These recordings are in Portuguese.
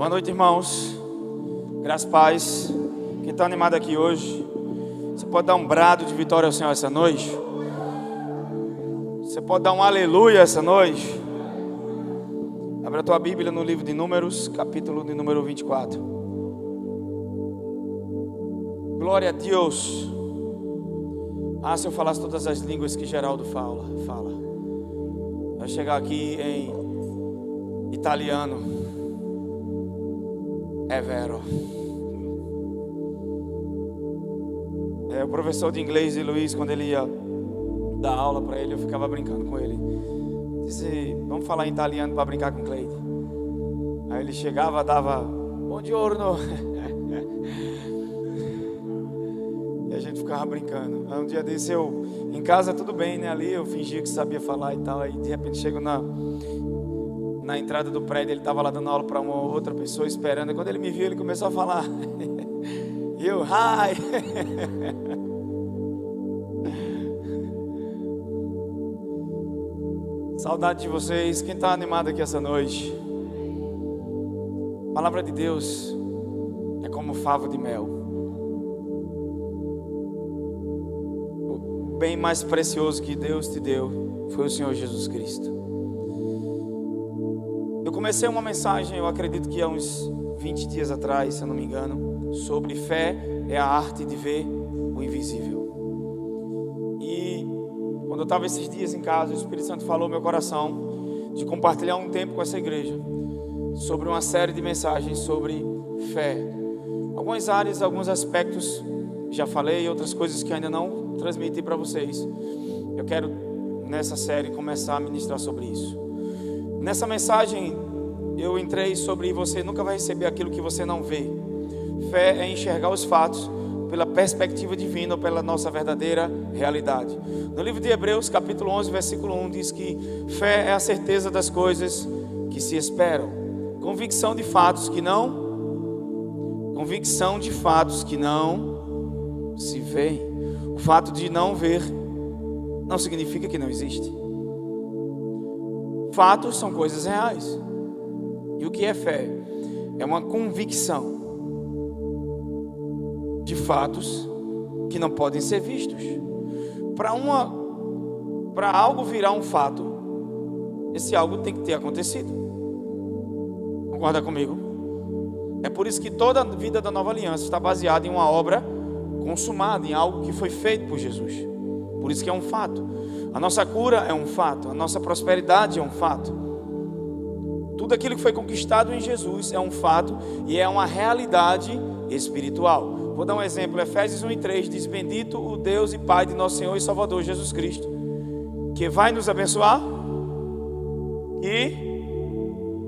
Boa noite, irmãos. Graças e paz. Quem está animado aqui hoje, você pode dar um brado de vitória ao Senhor essa noite? Você pode dar um aleluia essa noite? Abra a tua Bíblia no livro de Números, capítulo de número 24. Glória a Deus. Se eu falasse todas as línguas que Geraldo fala. Vai chegar aqui em italiano. É vero. O professor de inglês de Luiz, quando ele ia dar aula para ele, eu ficava brincando com ele. Disse, vamos falar em italiano para brincar com o Cleide. Aí ele chegava, dava buongiorno. E a gente ficava brincando. Aí um dia desse em casa tudo bem, né? Ali eu fingia que sabia falar e tal. Aí de repente chego na entrada do prédio, ele estava lá dando aula para uma outra pessoa esperando. E quando ele me viu, ele começou a falar. E eu, hi. Saudade de vocês. Quem está animado aqui essa noite? A palavra de Deus é como favo de mel. O bem mais precioso que Deus te deu foi o Senhor Jesus Cristo. Eu comecei uma mensagem, eu acredito que há uns 20 dias atrás, se eu não me engano, sobre fé é a arte de ver o invisível. E quando eu estava esses dias em casa, o Espírito Santo falou no meu coração de compartilhar um tempo com essa igreja sobre uma série de mensagens sobre fé. Algumas áreas, alguns aspectos já falei, outras coisas que ainda não transmiti para vocês. Eu quero nessa série começar a ministrar sobre isso. Nessa mensagem eu entrei sobre você nunca vai receber aquilo que você não vê. Fé é enxergar os fatos pela perspectiva divina ou pela nossa verdadeira realidade. No livro de Hebreus, capítulo 11, versículo 1, diz que fé é a certeza das coisas que se esperam. Convicção de fatos que não se veem. O fato de não ver não significa que não existe. Fatos são coisas reais. E o que é fé? É uma convicção de fatos que não podem ser vistos. Para algo virar um fato, esse algo tem que ter acontecido. Concorda comigo? É por isso que toda a vida da nova aliança está baseada em uma obra consumada, em algo que foi feito por Jesus. Por isso que é um fato. A nossa cura é um fato. A nossa prosperidade é um fato. Tudo aquilo que foi conquistado em Jesus é um fato e é uma realidade espiritual. Vou dar um exemplo. Efésios 1:3 diz: bendito o Deus e Pai de nosso Senhor e Salvador Jesus Cristo, que vai nos abençoar e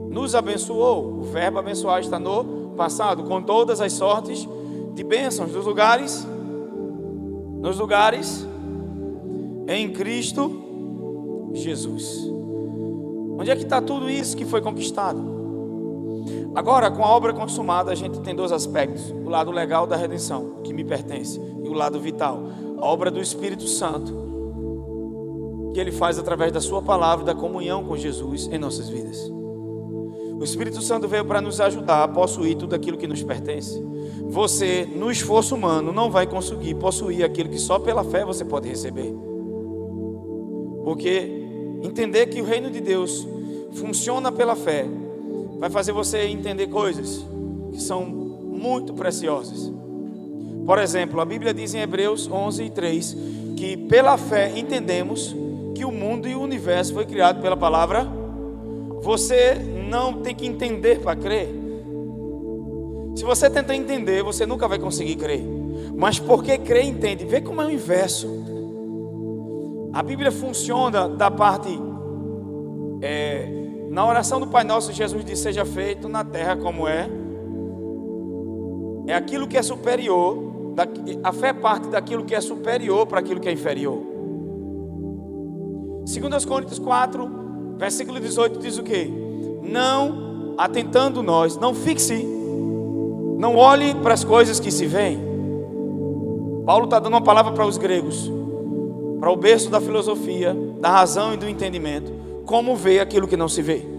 nos abençoou. O verbo abençoar está no passado, com todas as sortes de bênçãos nos lugares em Cristo Jesus. Onde é que está tudo isso que foi conquistado? Agora, com a obra consumada, a gente tem dois aspectos: o lado legal da redenção, que me pertence, e o lado vital, a obra do Espírito Santo, que Ele faz através da sua palavra e da comunhão com Jesus em nossas vidas. O Espírito Santo veio para nos ajudar a possuir tudo aquilo que nos pertence. Você, no esforço humano, não vai conseguir possuir aquilo que só pela fé você pode receber. Porque entender que o reino de Deus funciona pela fé vai fazer você entender coisas que são muito preciosas. Por exemplo, a Bíblia diz em Hebreus 11:3 que pela fé entendemos que o mundo e o universo foi criado pela palavra. Você não tem que entender para crer. Se você tentar entender, você nunca vai conseguir crer. Mas porque crê, entende. Vê como é o inverso. A Bíblia funciona da parte na oração do Pai Nosso, Jesus diz: seja feito na terra como é aquilo que é superior. A fé parte daquilo que é superior para aquilo que é inferior. 2 Coríntios 4, versículo 18 diz o quê? Não atentando nós, não fixe, não olhe para as coisas que se veem. Paulo está dando uma palavra para os gregos, para o berço da filosofia, da razão e do entendimento. Como ver aquilo que não se vê?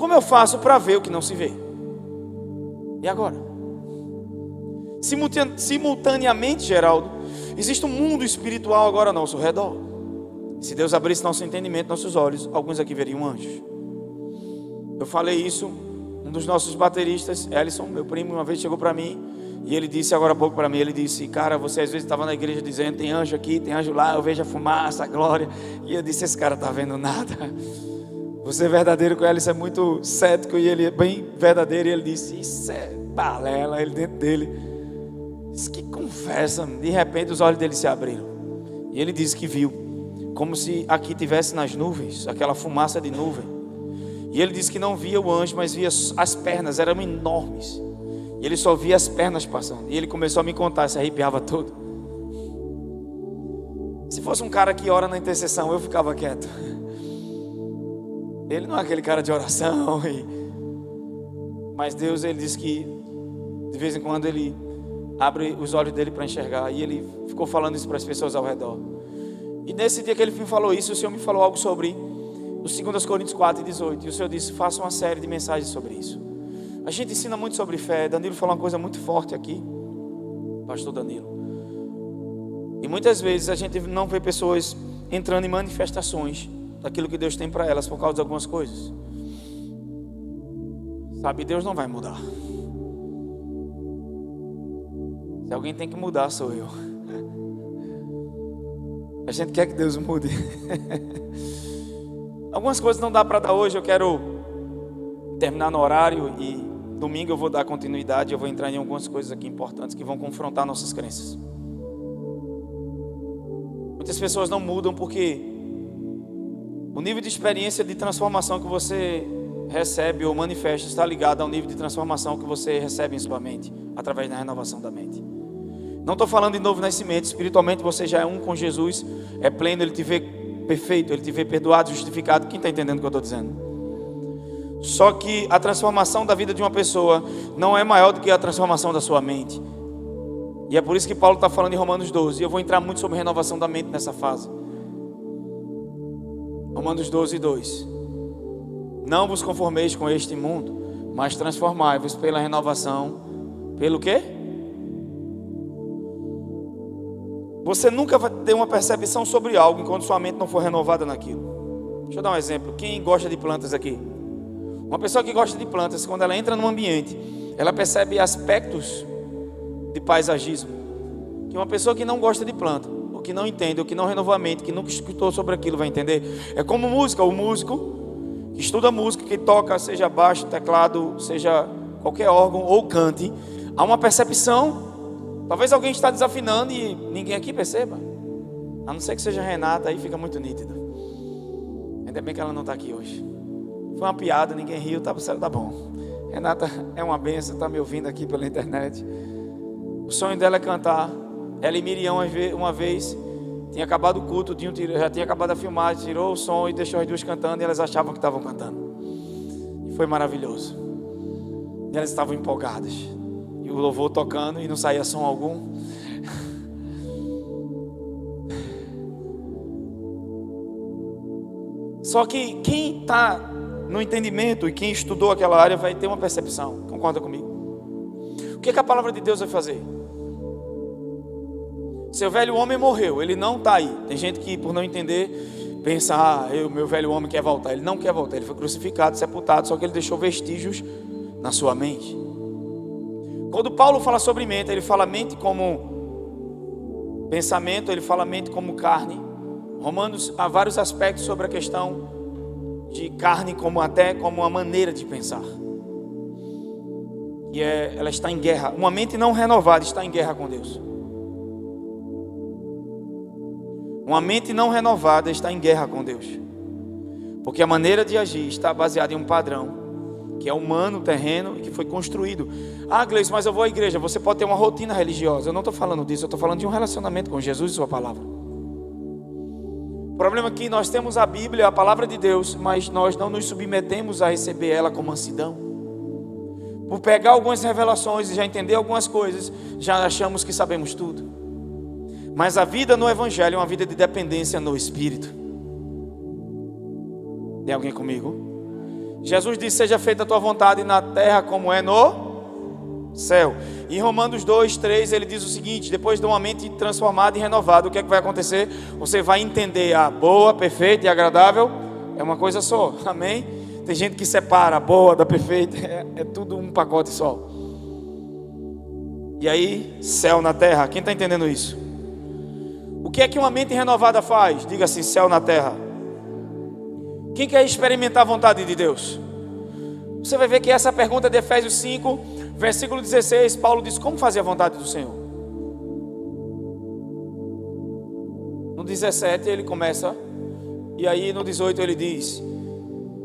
Como eu faço para ver o que não se vê? E agora? Simultaneamente, Geraldo, existe um mundo espiritual agora ao nosso redor. Se Deus abrisse nosso entendimento, nossos olhos, alguns aqui veriam anjos. Eu falei isso, um dos nossos bateristas, Ellison, meu primo, uma vez chegou para mim e ele disse agora há pouco para mim, ele disse: cara, você às vezes estava na igreja dizendo, tem anjo aqui, tem anjo lá, eu vejo a fumaça, a glória. E eu disse, esse cara está vendo nada. Você é verdadeiro com Ellison, é muito cético e ele é bem verdadeiro. E ele disse, isso é balela, ele dentro dele. Disse, que conversa. De repente os olhos dele se abriram. E ele disse que viu, como se aqui tivesse nas nuvens, aquela fumaça de nuvem. E ele disse que não via o anjo, mas via as pernas, eram enormes. E ele só via as pernas passando. E ele começou a me contar, se arrepiava todo. Se fosse um cara que ora na intercessão, eu ficava quieto. Ele não é aquele cara de oração. Mas Deus, ele disse que de vez em quando ele abre os olhos dele para enxergar. E ele ficou falando isso para as pessoas ao redor. E nesse dia que ele me falou isso, o Senhor me falou algo sobre os 2 Coríntios 4:18. E o Senhor disse, faça uma série de mensagens sobre isso. A gente ensina muito sobre fé. Danilo falou uma coisa muito forte aqui, pastor Danilo. E muitas vezes a gente não vê pessoas entrando em manifestações daquilo que Deus tem para elas por causa de algumas coisas. Sabe, Deus não vai mudar. Se alguém tem que mudar, sou eu. A gente quer que Deus mude. Algumas coisas não dá para dar hoje. Eu quero terminar no horário e domingo eu vou dar continuidade. Eu vou entrar em algumas coisas aqui importantes que vão confrontar nossas crenças. Muitas pessoas não mudam porque o nível de experiência de transformação que você recebe ou manifesta está ligado ao nível de transformação que você recebe em sua mente, através da renovação da mente. Não estou falando de novo nascimento. Espiritualmente você já é um com Jesus, é pleno, Ele te vê perfeito, Ele te vê perdoado, justificado. Quem está entendendo o que eu estou dizendo? Só que a transformação da vida de uma pessoa não é maior do que a transformação da sua mente. E é por isso que Paulo está falando em Romanos 12. E eu vou entrar muito sobre renovação da mente nessa fase. Romanos 12:2. Não vos conformeis com este mundo, mas transformai-vos pela renovação. Pelo quê? Você nunca vai ter uma percepção sobre algo enquanto sua mente não for renovada naquilo. Deixa eu dar um exemplo. Quem gosta de plantas aqui? Uma pessoa que gosta de plantas, quando ela entra num ambiente, ela percebe aspectos de paisagismo que uma pessoa que não gosta de planta, ou que não entende, ou que não renovou a mente, que nunca escutou sobre aquilo, vai entender. É como música. O músico que estuda música, que toca, seja baixo, teclado, seja qualquer órgão, ou cante, há uma percepção. Talvez alguém está desafinando e ninguém aqui perceba, a não ser que seja Renata, aí fica muito nítido. Ainda bem que ela não está aqui hoje. Foi uma piada, ninguém riu, tá bom. Renata é uma benção, está me ouvindo aqui pela internet. O sonho dela é cantar. Ela e Miriam uma vez tinha acabado o culto, já tinha acabado a filmagem, tirou o som e deixou as duas cantando, e elas achavam que estavam cantando. E foi maravilhoso. E elas estavam empolgadas. E o louvor tocando e não saía som algum. Só que quem está no entendimento e quem estudou aquela área vai ter uma percepção. Concorda comigo? O que a palavra de Deus vai fazer? Seu velho homem morreu, ele não está aí. Tem gente que, por não entender, pensa, meu velho homem quer voltar. Ele não quer voltar, ele foi crucificado, sepultado, só que ele deixou vestígios na sua mente. Quando Paulo fala sobre mente, ele fala mente como pensamento, ele fala mente como carne. Romanos há vários aspectos sobre a questão de carne como uma maneira de pensar. E ela está em guerra. Uma mente não renovada está em guerra com Deus. Uma mente não renovada está em guerra com Deus. Porque a maneira de agir está baseada em um padrão que é humano, terreno e que foi construído. Gleice, mas eu vou à igreja. Você pode ter uma rotina religiosa. Eu não estou falando disso, eu estou falando de um relacionamento com Jesus e sua palavra. O problema é que nós temos a Bíblia, a palavra de Deus, mas nós não nos submetemos a receber ela com mansidão. Por pegar algumas revelações e já entender algumas coisas, já achamos que sabemos tudo. Mas a vida no Evangelho é uma vida de dependência no Espírito. Tem alguém comigo? Jesus disse: seja feita a tua vontade na terra como é no céu. Em Romanos 2:3 ele diz o seguinte: depois de uma mente transformada e renovada, o que é que vai acontecer? Você vai entender a boa, perfeita e agradável. É uma coisa só, amém? Tem gente que separa a boa da perfeita, é tudo um pacote só. E aí, céu na terra, quem está entendendo isso? O que é que uma mente renovada faz? Diga assim: céu na terra. Quem quer experimentar a vontade de Deus? Você vai ver que essa pergunta de Efésios 5, versículo 16, Paulo diz: como fazer a vontade do Senhor? No 17 ele começa, e aí no 18 ele diz: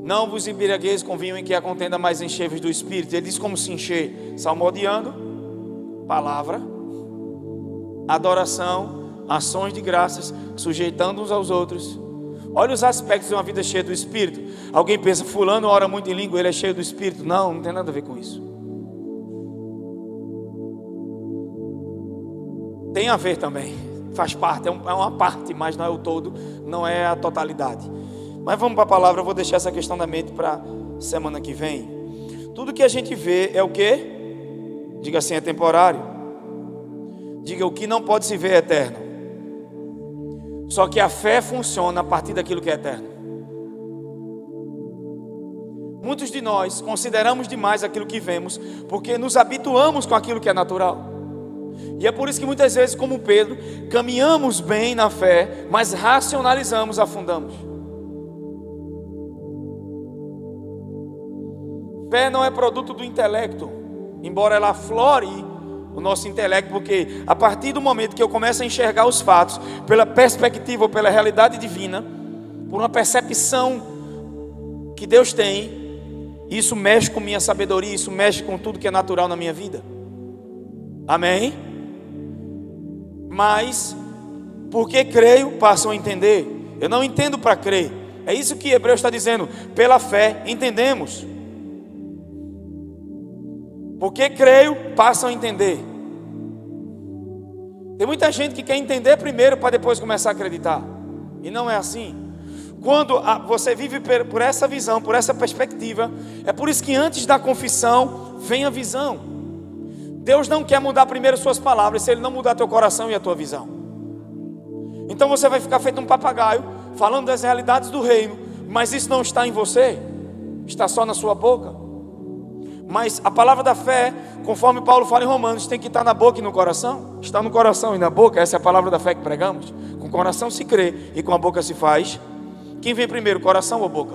não vos embriagueis com vinho em que há contenda, mas enchei-vos do Espírito. Ele diz como se encher: salmodiando, palavra, adoração, ações de graças, sujeitando uns aos outros. Olha os aspectos de uma vida cheia do Espírito. Alguém pensa: fulano ora muito em língua, ele é cheio do Espírito. Não, não tem nada a ver com isso. Tem a ver também, faz parte, é uma parte, mas não é o todo, não é a totalidade. Mas vamos para a palavra. Eu vou deixar essa questão da mente para semana que vem. Tudo que a gente vê é o quê? Diga assim: é temporário. Diga: o que não pode se ver é eterno. Só que a fé funciona a partir daquilo que é eterno. Muitos de nós consideramos demais aquilo que vemos, porque nos habituamos com aquilo que é natural. E é por isso que muitas vezes, como Pedro, caminhamos bem na fé, mas racionalizamos, afundamos. Fé não é produto do intelecto, embora ela aflore o nosso intelecto, porque a partir do momento que eu começo a enxergar os fatos pela perspectiva ou pela realidade divina, por uma percepção que Deus tem, isso mexe com minha sabedoria, isso mexe com tudo que é natural na minha vida. Amém? Mas porque creio, passam a entender. Eu não entendo para crer. É isso que Hebreus está dizendo: pela fé entendemos. Porque creio, passam a entender. Tem muita gente que quer entender primeiro para depois começar a acreditar. E não é assim. Quando você vive por essa visão, por essa perspectiva, é por isso que antes da confissão vem a visão. Deus não quer mudar primeiro suas palavras se Ele não mudar teu coração e a tua visão. Então você vai ficar feito um papagaio, falando das realidades do reino, mas isso não está em você, está só na sua boca. Mas a palavra da fé, conforme Paulo fala em Romanos, tem que estar na boca e no coração. Está no coração e na boca. Essa é a palavra da fé que pregamos. Com o coração se crê e com a boca se faz. Quem vem primeiro, coração ou boca?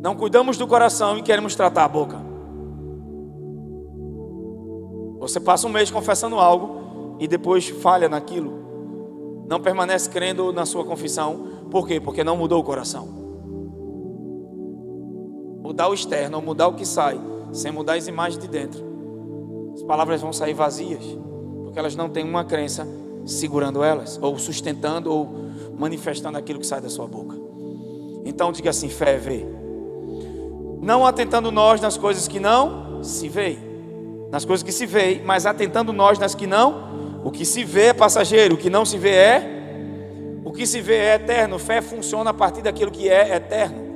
Não cuidamos do coração e queremos tratar a boca. Você passa um mês confessando algo e depois falha naquilo. Não permanece crendo na sua confissão. Por quê? Porque não mudou o coração. Mudar o externo ou mudar o que sai, sem mudar as imagens de dentro, as palavras vão sair vazias, porque elas não têm uma crença segurando elas, ou sustentando, ou manifestando aquilo que sai da sua boca. Então diga assim: fé é ver. Não atentando nós nas coisas que não se veem, nas coisas que se veem, mas atentando nós nas que não. O que se vê é passageiro, o que não se vê é... O que se vê é eterno. Fé funciona a partir daquilo que é eterno.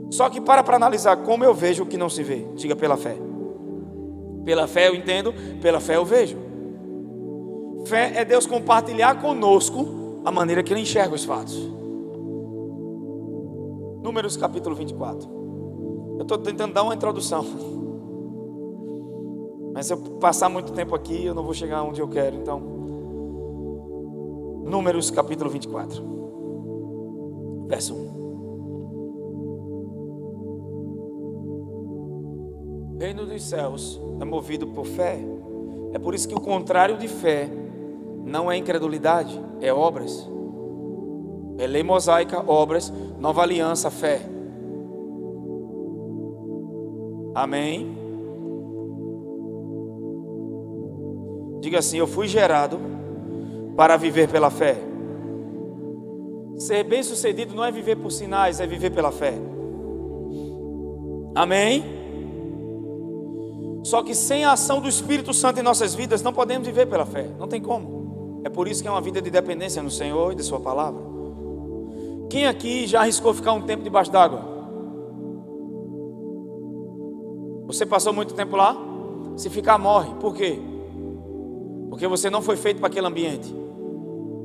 Só que para analisar como eu vejo o que não se vê, diga: pela fé. Pela fé eu entendo, pela fé eu vejo. Fé é Deus compartilhar conosco a maneira que Ele enxerga os fatos. Números capítulo 24. Eu estou tentando dar uma introdução, mas se eu passar muito tempo aqui, eu não vou chegar onde eu quero. Então, Números capítulo 24, verso 1. O reino dos céus é movido por fé. É por isso que o contrário de fé não é incredulidade, é obras. É lei mosaica, obras, nova aliança, fé. Amém? Diga assim: eu fui gerado para viver pela fé. Ser bem sucedido não é viver por sinais, é viver pela fé. Amém? Só que sem a ação do Espírito Santo em nossas vidas, não podemos viver pela fé. Não tem como. É por isso que é uma vida de dependência no Senhor e de Sua palavra. Quem aqui já arriscou ficar um tempo debaixo d'água? Você passou muito tempo lá? Se ficar, morre. Por quê? Porque você não foi feito para aquele ambiente.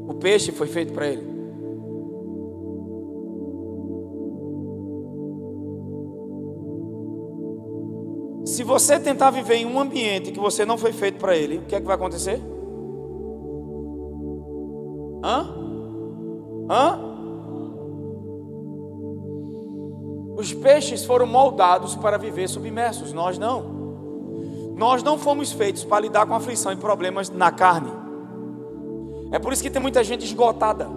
O peixe foi feito para ele. Se você tentar viver em um ambiente que você não foi feito para ele, o que é que vai acontecer? Os peixes foram moldados para viver submersos, nós não. Nós não fomos feitos para lidar com aflição e problemas na carne. É por isso que tem muita gente esgotada,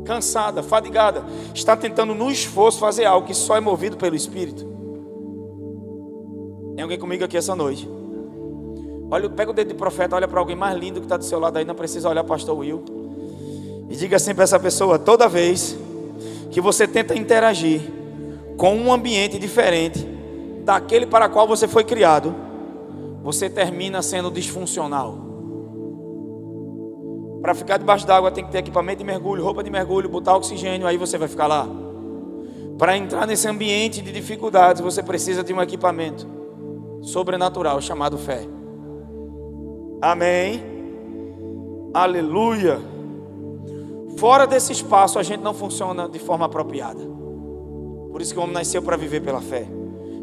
cansada, fadigada, está tentando no esforço fazer algo que só é movido pelo Espírito. Tem alguém comigo aqui essa noite? Olha, pega o dedo de profeta, olha para alguém mais lindo que está do seu lado aí, não precisa olhar pastor Will, e diga assim para essa pessoa: toda vez que você tenta interagir com um ambiente diferente daquele para o qual você foi criado, você termina sendo disfuncional. Para ficar debaixo d'água tem que ter equipamento de mergulho, roupa de mergulho, botar oxigênio, aí você vai ficar lá. Para entrar nesse ambiente de dificuldades, você precisa de um equipamento sobrenatural chamado fé. Amém? Aleluia. Fora desse espaço a gente não funciona de forma apropriada. Por isso que o homem nasceu para viver pela fé.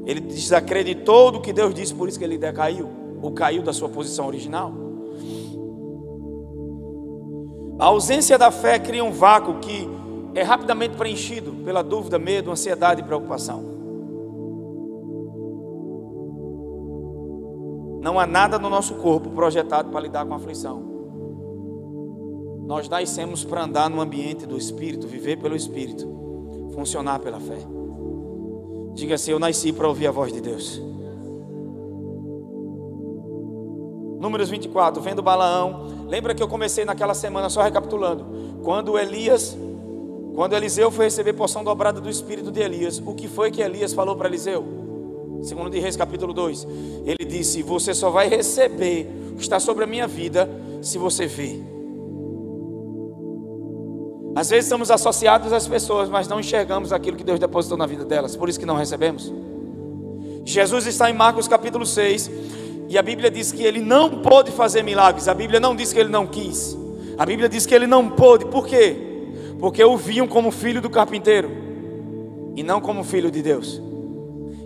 Ele desacreditou do que Deus disse, por isso que ele decaiu, ou caiu da sua posição original. A ausência da fé cria um vácuo que é rapidamente preenchido pela dúvida, medo, ansiedade e preocupação. Não há nada no nosso corpo projetado para lidar com a aflição. Nós nascemos para andar no ambiente do Espírito, viver pelo Espírito, funcionar pela fé. Diga assim: eu nasci para ouvir a voz de Deus. Números 24, vendo Balaão. Lembra que eu comecei naquela semana, só recapitulando, quando Eliseu foi receber porção dobrada do Espírito de Elias, o que foi que Elias falou para Eliseu? Segundo de Reis capítulo 2, ele disse: você só vai receber o que está sobre a minha vida se você ver. Às vezes estamos associados às pessoas, mas não enxergamos aquilo que Deus depositou na vida delas, por isso que não recebemos. Jesus está em Marcos capítulo 6, e a Bíblia diz que ele não pôde fazer milagres. A Bíblia não diz que ele não quis, a Bíblia diz que ele não pôde. Por quê? Porque o viam como filho do carpinteiro e não como filho de Deus.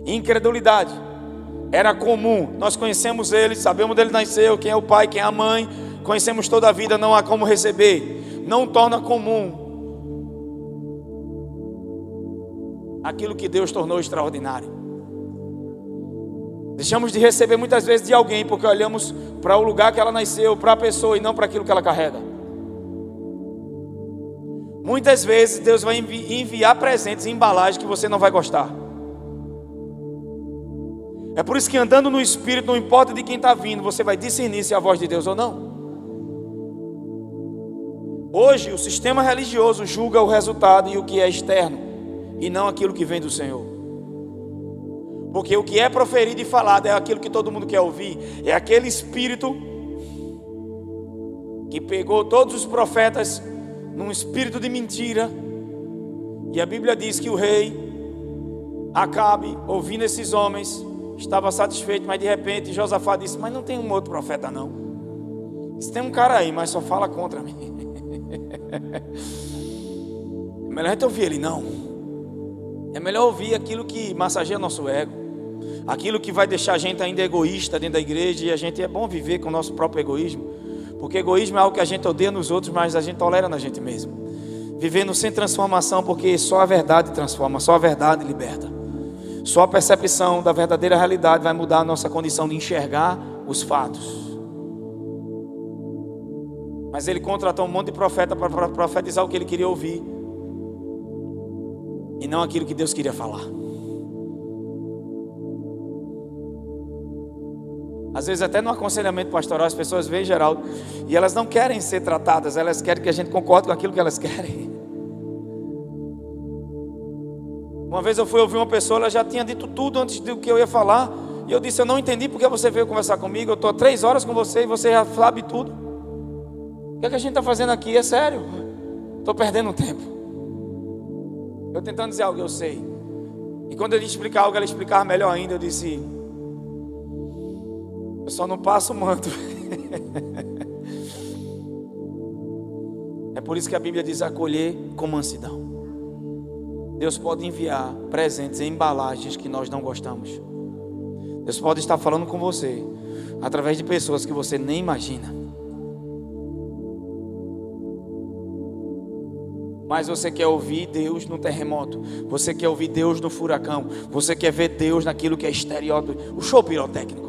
Incredulidade era comum. Nós conhecemos ele, sabemos onde ele nasceu, quem é o pai, quem é a mãe, conhecemos toda a vida, não há como receber. Não torna comum aquilo que Deus tornou extraordinário. Deixamos de receber muitas vezes de alguém porque olhamos para o lugar que ela nasceu, para a pessoa e não para aquilo que ela carrega. Muitas vezes Deus vai enviar presentes em embalagem que você não vai gostar. É por isso que andando no Espírito, não importa de quem está vindo, você vai discernir se é a voz de Deus ou não. Hoje o sistema religioso julga o resultado e o que é externo, e não aquilo que vem do Senhor. Porque o que é proferido e falado é aquilo que todo mundo quer ouvir. É aquele espírito que pegou todos os profetas num espírito de mentira. E a Bíblia diz que o rei Acabe, ouvindo esses homens, estava satisfeito, mas de repente Josafá disse: mas não tem um outro profeta não. Se tem um cara aí, mas só fala contra mim. É melhor a gente ouvir ele não. É melhor ouvir aquilo que massageia nosso ego, aquilo que vai deixar a gente ainda egoísta dentro da igreja. E a gente é bom viver com o nosso próprio egoísmo, porque egoísmo é algo que a gente odeia nos outros, mas a gente tolera na gente mesmo. Vivendo sem transformação, porque só a verdade transforma, só a verdade liberta. Só a percepção da verdadeira realidade vai mudar a nossa condição de enxergar os fatos. Mas ele contratou um monte de profeta para profetizar o que ele queria ouvir, e não aquilo que Deus queria falar. Às vezes até no aconselhamento pastoral as pessoas veem Geraldo e elas não querem ser tratadas, elas querem que a gente concorde com aquilo que elas querem. Uma vez eu fui ouvir uma pessoa, ela já tinha dito tudo antes do que eu ia falar, e eu disse: eu não entendi porque você veio conversar comigo, eu estou há 3 horas com você e você já sabe tudo. O que é que a gente está fazendo aqui? É sério, estou perdendo tempo. Eu tentando dizer algo, eu sei. E quando ele explicar algo, ela explicava melhor ainda, eu disse: eu só não passo o manto. É por isso que a Bíblia diz: acolher com mansidão. Deus pode enviar presentes em embalagens que nós não gostamos. Deus pode estar falando com você através de pessoas que você nem imagina. Mas você quer ouvir Deus no terremoto, você quer ouvir Deus no furacão, você quer ver Deus naquilo que é exterior, o show pirotécnico.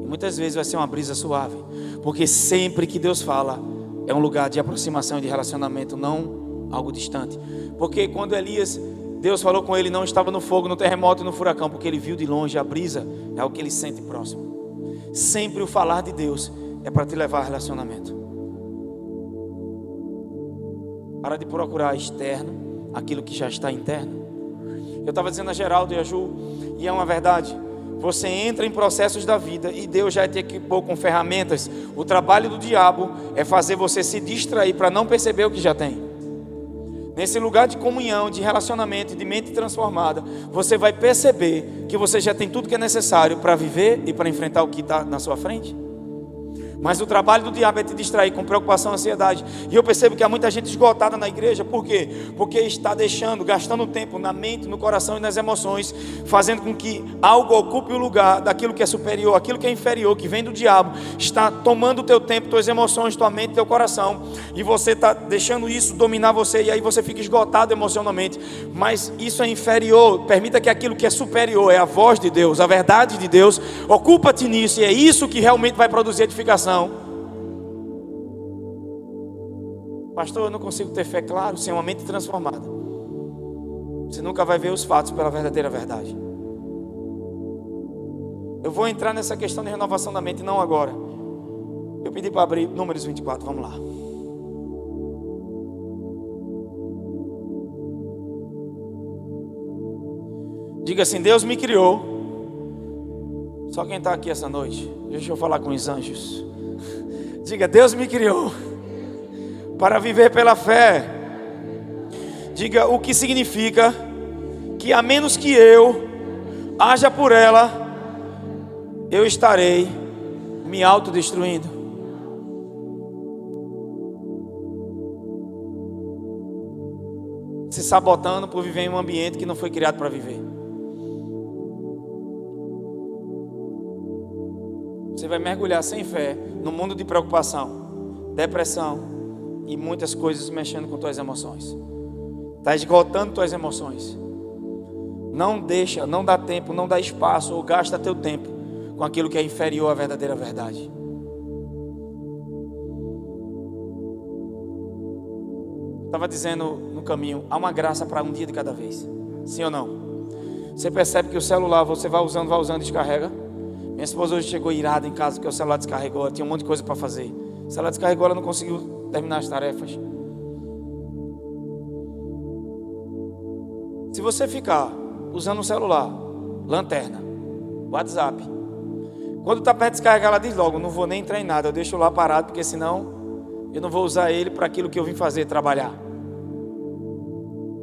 E muitas vezes vai ser uma brisa suave, porque sempre que Deus fala, é um lugar de aproximação e de relacionamento, não algo distante. Porque quando Elias, Deus falou com ele, não estava no fogo, no terremoto e no furacão, porque ele viu de longe. A brisa é o que ele sente próximo. Sempre o falar de Deus é para te levar a relacionamento. Para de procurar externo aquilo que já está interno. Eu estava dizendo a Geraldo e a Ju, e é uma verdade. Você entra em processos da vida e Deus já te equipou com ferramentas. O trabalho do diabo é fazer você se distrair para não perceber o que já tem. Nesse lugar de comunhão, de relacionamento, de mente transformada, você vai perceber que você já tem tudo que é necessário para viver e para enfrentar o que está na sua frente. Mas o trabalho do diabo é te distrair com preocupação, ansiedade. E eu percebo que há muita gente esgotada na igreja. Por quê? Porque está gastando tempo na mente, no coração e nas emoções, fazendo com que algo ocupe o lugar daquilo que é superior, aquilo que é inferior, que vem do diabo, está tomando o teu tempo, tuas emoções, tua mente, teu coração, e você está deixando isso dominar você, e aí você fica esgotado emocionalmente. Mas isso é inferior. Permita que aquilo que é superior, é a voz de Deus, a verdade de Deus, ocupa-te nisso, e é isso que realmente vai produzir edificação. Pastor, eu não consigo ter fé, claro, sem uma mente transformada. Você nunca vai ver os fatos pela verdadeira verdade. Eu vou entrar nessa questão de renovação da mente, não agora. Eu pedi para abrir Números 24, vamos lá. Diga assim: Deus me criou. Só quem está aqui essa noite, deixa eu falar com os anjos. Diga: Deus me criou para viver pela fé. Diga o que significa que a menos que eu haja por ela, eu estarei me autodestruindo. Se sabotando por viver em um ambiente que não foi criado para viver. Você vai mergulhar sem fé no mundo de preocupação, depressão e muitas coisas mexendo com tuas emoções. Está esgotando tuas emoções. Não deixa, não dá tempo, não dá espaço ou gasta teu tempo com aquilo que é inferior à verdadeira verdade. Estava dizendo no caminho, há uma graça para um dia de cada vez. Sim ou não? Você percebe que o celular você vai usando, descarrega. Minha esposa hoje chegou irada em casa porque o celular descarregou. Ela tinha um monte de coisa para fazer. O celular descarregou, ela não conseguiu terminar as tarefas. Se você ficar usando o celular, lanterna, WhatsApp, quando está perto de descarregar, ela diz logo: não vou nem entrar em nada, eu deixo lá parado, porque senão eu não vou usar ele para aquilo que eu vim fazer, trabalhar.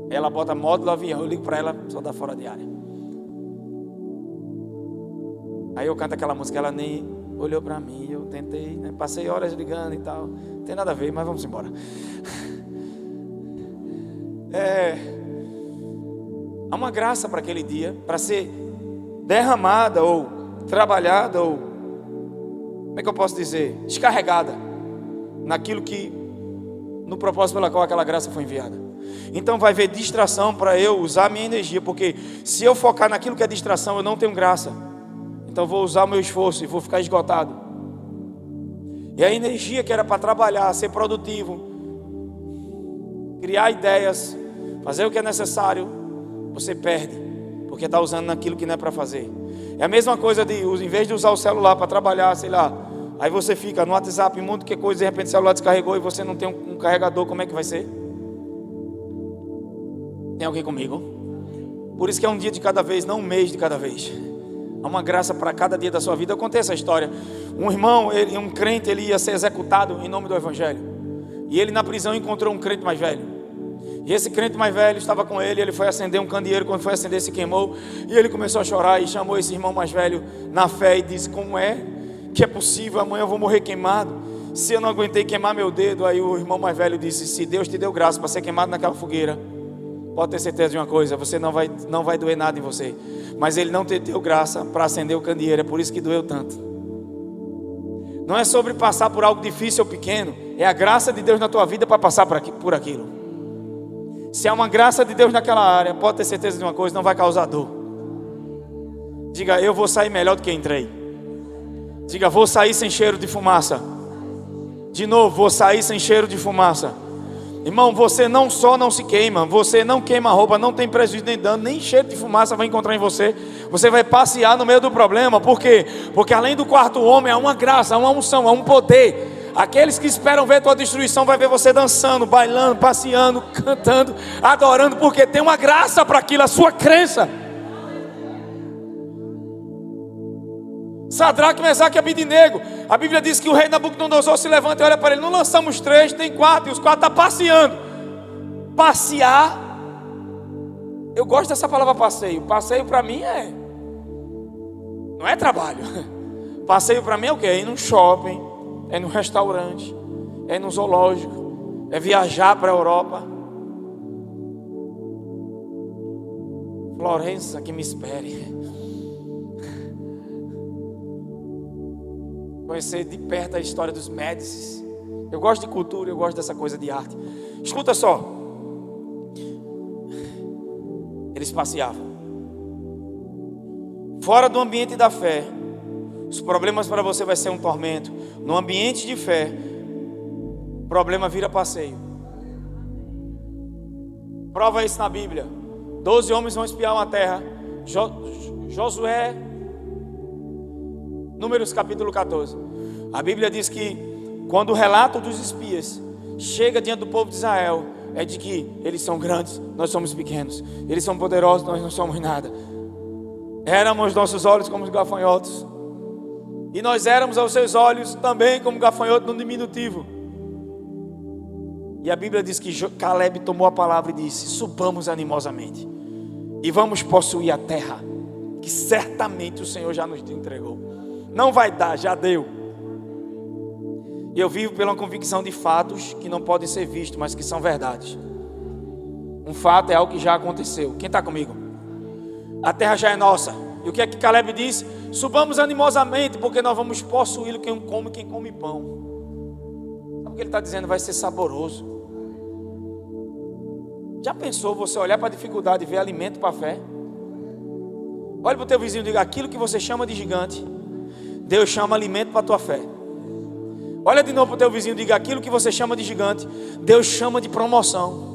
Ela bota módulo avião, eu ligo para ela, só dá fora de área. Aí eu canto aquela música, ela nem olhou para mim, eu tentei, né? Passei horas ligando e tal, não tem nada a ver, mas vamos embora. Há uma graça para aquele dia, para ser derramada ou trabalhada ou, como é que eu posso dizer, descarregada naquilo que, no propósito pela qual aquela graça foi enviada. Então vai haver distração para eu usar a minha energia, porque se eu focar naquilo que é distração, eu não tenho graça. Então vou usar o meu esforço e vou ficar esgotado. E a energia que era para trabalhar, ser produtivo, criar ideias, fazer o que é necessário, você perde, porque está usando naquilo que não é para fazer. É a mesma coisa de, em vez de usar o celular para trabalhar, sei lá, aí você fica no WhatsApp, um monte de coisa, de repente o celular descarregou e você não tem um carregador, como é que vai ser? Tem alguém comigo? Por isso que é um dia de cada vez, não um mês de cada vez. Há uma graça para cada dia da sua vida. Eu contei essa história. Um irmão, um crente, ele ia ser executado em nome do Evangelho. E ele na prisão encontrou um crente mais velho. E esse crente mais velho estava com ele, ele foi acender um candeeiro, quando foi acender se queimou, e ele começou a chorar e chamou esse irmão mais velho na fé e disse: como é que é possível, amanhã eu vou morrer queimado, se eu não aguentei queimar meu dedo? Aí o irmão mais velho disse: se Deus te deu graça para ser queimado naquela fogueira, pode ter certeza de uma coisa, você não vai doer nada em você, mas Ele não te deu graça para acender o candeeiro, é por isso que doeu tanto. Não é sobre passar por algo difícil ou pequeno, é a graça de Deus na tua vida para passar por aquilo. Se há uma graça de Deus naquela área, pode ter certeza de uma coisa, não vai causar dor. Diga: eu vou sair melhor do que entrei. Diga: vou sair sem cheiro de fumaça. De novo: vou sair sem cheiro de fumaça. Irmão, você não só não se queima, você não queima a roupa, não tem prejuízo nem dano, nem cheiro de fumaça vai encontrar em você. Você vai passear no meio do problema. Por quê? Porque além do quarto homem, há uma graça, há uma unção, há um poder. Aqueles que esperam ver tua destruição vai ver você dançando, bailando, passeando, cantando, adorando, porque tem uma graça para aquilo, a sua crença. Sadraque, Mesaque e Abednego, a Bíblia diz que o rei Nabucodonosor se levanta e olha para ele: não lançamos 3, tem 4, e os 4 estão passeando. Passear, eu gosto dessa palavra passeio. Passeio para mim não é trabalho. Passeio para mim é o quê? É ir num shopping, é ir num restaurante, é ir num zoológico, é viajar para a Europa. Florença, que me espere. Conhecer de perto a história dos Médicis. Eu gosto de cultura, eu gosto dessa coisa de arte. Escuta só. Eles passeavam. Fora do ambiente da fé, os problemas para você vai ser um tormento. No ambiente de fé, o problema vira passeio. Prova isso na Bíblia. 12 homens vão espiar uma terra. Josué, Números capítulo 14. A Bíblia diz que quando o relato dos espias chega diante do povo de Israel, é de que eles são grandes, nós somos pequenos. Eles são poderosos, nós não somos nada. Éramos nossos olhos como os gafanhotos, e nós éramos aos seus olhos também como gafanhoto no diminutivo. E a Bíblia diz que Caleb tomou a palavra e disse: subamos animosamente e vamos possuir a terra que certamente o Senhor já nos entregou. Não vai dar, já deu. E eu vivo pela convicção de fatos que não podem ser vistos, mas que são verdades. Um fato é algo que já aconteceu. Quem está comigo? A terra já é nossa. E o que é que Caleb disse? Subamos animosamente, porque nós vamos possuí-lo. Quem come pão. Sabe o que ele está dizendo? Vai ser saboroso. Já pensou você olhar para a dificuldade e ver alimento para a fé? Olha para o teu vizinho e diga: aquilo que você chama de gigante, Deus chama alimento para a tua fé. Olha de novo para o teu vizinho e diga: aquilo que você chama de gigante, Deus chama de promoção.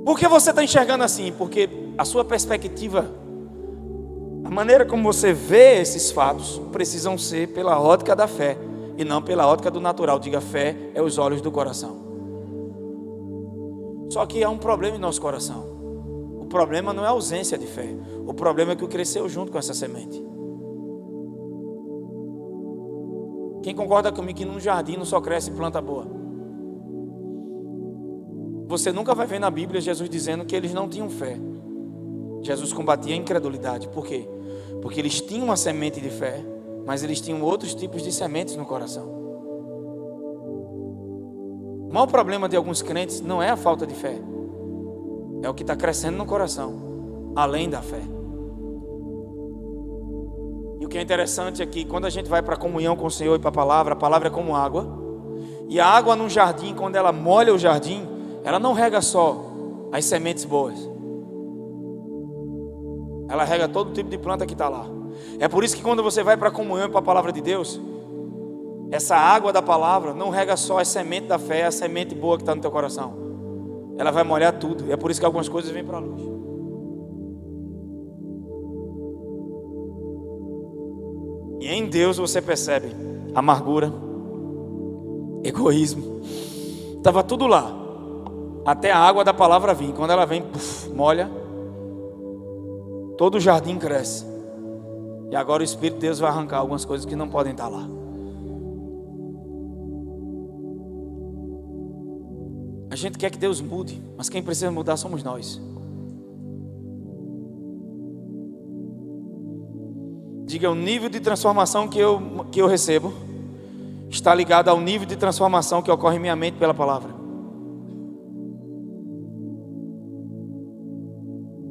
Por que você está enxergando assim? Porque a sua perspectiva, a maneira como você vê esses fatos, precisam ser pela ótica da fé e não pela ótica do natural. Diga: fé é os olhos do coração. Só que há um problema em nosso coração. O problema não é a ausência de fé. O problema é que cresceu junto com essa semente. Quem concorda comigo que num jardim não só cresce planta boa? Você nunca vai ver na Bíblia Jesus dizendo que eles não tinham fé. Jesus combatia a incredulidade. Por quê? Porque eles tinham uma semente de fé, mas eles tinham outros tipos de sementes no coração. O maior problema de alguns crentes não é a falta de fé, é o que está crescendo no coração, além da fé. E o que é interessante é que quando a gente vai para a comunhão com o Senhor e para a palavra é como água. E a água num jardim, quando ela molha o jardim, ela não rega só as sementes boas, ela rega todo tipo de planta que está lá. É por isso que quando você vai para a comunhão e para a palavra de Deus, essa água da palavra não rega só a semente da fé, a semente boa que está no teu coração. Ela vai molhar tudo. E é por isso que algumas coisas vêm para a luz. E em Deus você percebe amargura, egoísmo. Estava tudo lá, até a água da palavra vir. Quando ela vem, molha, todo o jardim cresce. E agora o Espírito de Deus vai arrancar algumas coisas que não podem estar lá. A gente quer que Deus mude, mas quem precisa mudar somos nós. Diga, o nível de transformação que eu recebo está ligado ao nível de transformação que ocorre em minha mente pela palavra.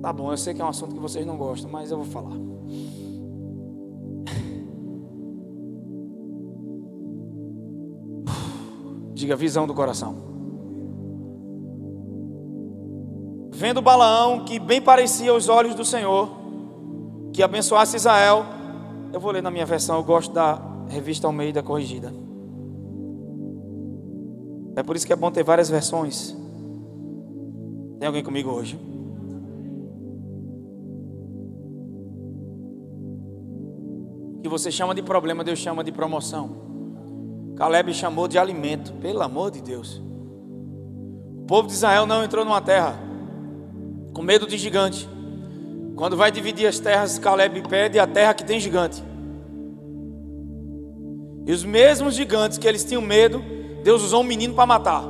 Tá bom, eu sei que é um assunto que vocês não gostam, mas eu vou falar. Diga, visão do coração. Vendo Balaão, que bem parecia aos olhos do Senhor, que abençoasse Israel. Eu vou ler na minha versão, eu gosto da Revista Almeida Corrigida. É por isso que é bom ter várias versões. Tem alguém comigo hoje? O que você chama de problema, Deus chama de promoção. Caleb chamou de alimento, pelo amor de Deus. O povo de Israel não entrou numa terra com medo de gigante. Quando vai dividir as terras, Caleb pede a terra que tem gigante. E os mesmos gigantes que eles tinham medo, Deus usou um menino para matar.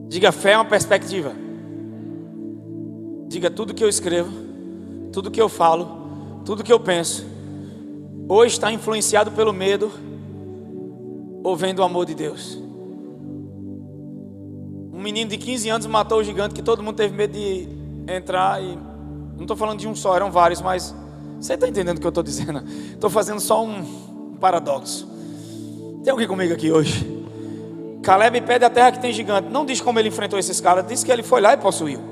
Diga, fé é uma perspectiva. Diga, tudo que eu escrevo, tudo que eu falo, tudo que eu penso, ou está influenciado pelo medo, ou vem do amor de Deus. Um menino de 15 anos matou o gigante que todo mundo teve medo de entrar. E não estou falando de um só, eram vários, mas você está entendendo o que eu estou dizendo? Estou fazendo só um paradoxo. Tem alguém comigo aqui hoje? Caleb pede a terra que tem gigante. Não diz como ele enfrentou esses caras, diz que ele foi lá e possuiu.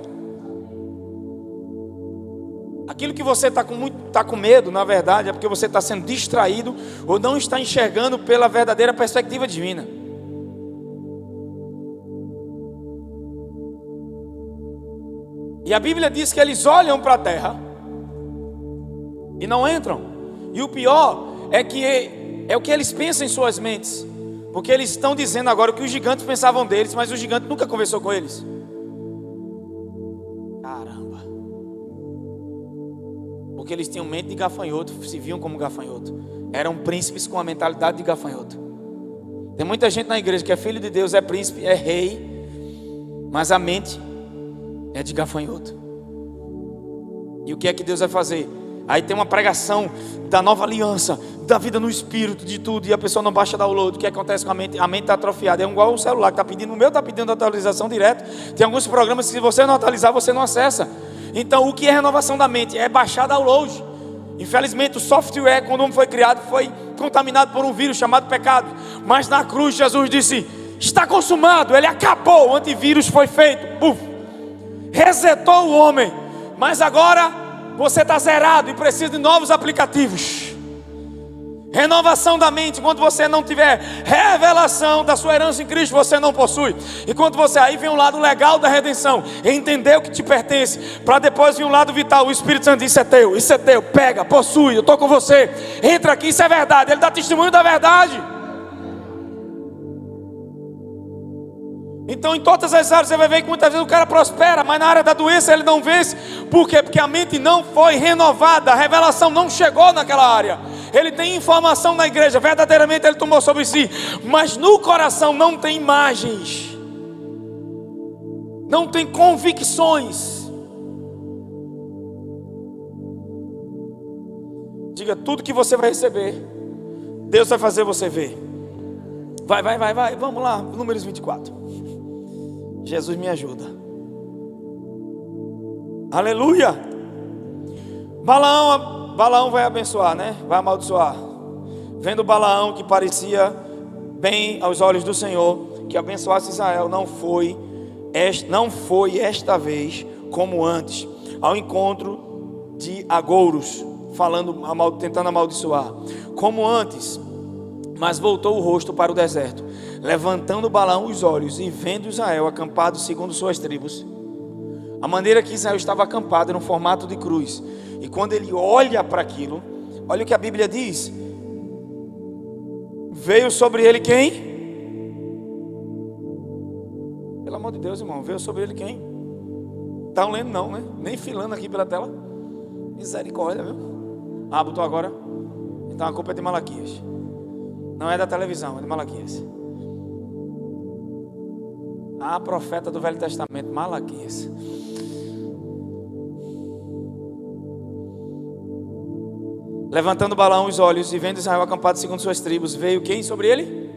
Aquilo que você está com medo, na verdade, é porque você está sendo distraído ou não está enxergando pela verdadeira perspectiva divina. E a Bíblia diz que eles olham para a terra e não entram. E o pior é que é o que eles pensam em suas mentes. Porque eles estão dizendo agora o que os gigantes pensavam deles, mas o gigante nunca conversou com eles. Caramba. Porque eles tinham mente de gafanhoto, se viam como gafanhoto. Eram príncipes com a mentalidade de gafanhoto. Tem muita gente na igreja que é filho de Deus, é príncipe, é rei, mas a mente é de gafanhoto. E o que é que Deus vai fazer? Aí tem uma pregação da nova aliança, da vida no espírito, de tudo, e a pessoa não baixa download. O que acontece com a mente? A mente está atrofiada. É igual o celular que está pedindo, o meu está pedindo atualização direto. Tem alguns programas que se você não atualizar, você não acessa. Então o que é renovação da mente? É baixar download. Infelizmente o software, quando o homem foi criado, foi contaminado por um vírus chamado pecado. Mas na cruz Jesus disse, está consumado. Ele acabou, o antivírus foi feito, resetou o homem. Mas agora você está zerado e precisa de novos aplicativos. Renovação da mente. Quando você não tiver revelação da sua herança em Cristo, você não possui. E quando você, aí vem um lado legal da redenção, entender o que te pertence, para depois vir um lado vital. O Espírito Santo diz, isso é teu, pega, possui, eu estou com você, entra aqui, isso é verdade. Ele dá testemunho da verdade. Então em todas as áreas você vai ver que muitas vezes o cara prospera, mas na área da doença ele não vence. Por quê? Porque a mente não foi renovada, a revelação não chegou naquela área. Ele tem informação na igreja, verdadeiramente ele tomou sobre si, mas no coração não tem imagens, não tem convicções. Diga, tudo que você vai receber, Deus vai fazer você ver. Vai, vamos lá, Números 24. Jesus me ajuda. Aleluia. Balaão vai abençoar, né? Vai amaldiçoar. Vendo Balaão que parecia bem aos olhos do Senhor, que abençoasse Israel, não foi esta vez como antes, ao encontro de agouros, tentando amaldiçoar, como antes, mas voltou o rosto para o deserto, levantando Balaão os olhos e vendo Israel acampado segundo suas tribos. A maneira que Israel estava acampado era um formato de cruz. E quando ele olha para aquilo, olha o que a Bíblia diz. Veio sobre ele quem? Pelo amor de Deus, irmão, veio sobre ele quem? Estão lendo não, né? Nem filando aqui pela tela. Misericórdia, viu? Botou agora? Então a culpa é de Malaquias. Não é da televisão, é de Malaquias. Ah, profeta do Velho Testamento, Malaquias. Levantando Balaão os olhos e vendo Israel acampado segundo suas tribos, veio quem sobre ele?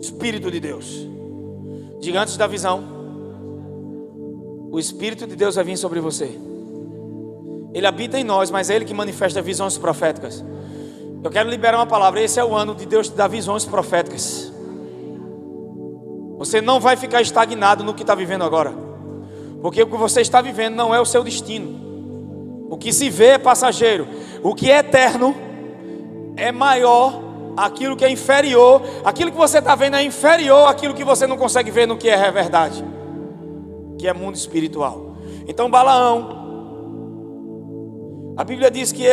Espírito de Deus. Diga antes da visão, o Espírito de Deus vai vir sobre você. Ele habita em nós, mas é Ele que manifesta visões proféticas. Eu quero liberar uma palavra. Esse é o ano de Deus te dar visões proféticas. Você não vai ficar estagnado no que está vivendo agora, porque o que você está vivendo não é o seu destino. O que se vê é passageiro. O que é eterno é maior. Aquilo que é inferior, aquilo que você está vendo é inferior àquilo que você não consegue ver no que é verdade, que é mundo espiritual. Então Balaão, a Bíblia diz que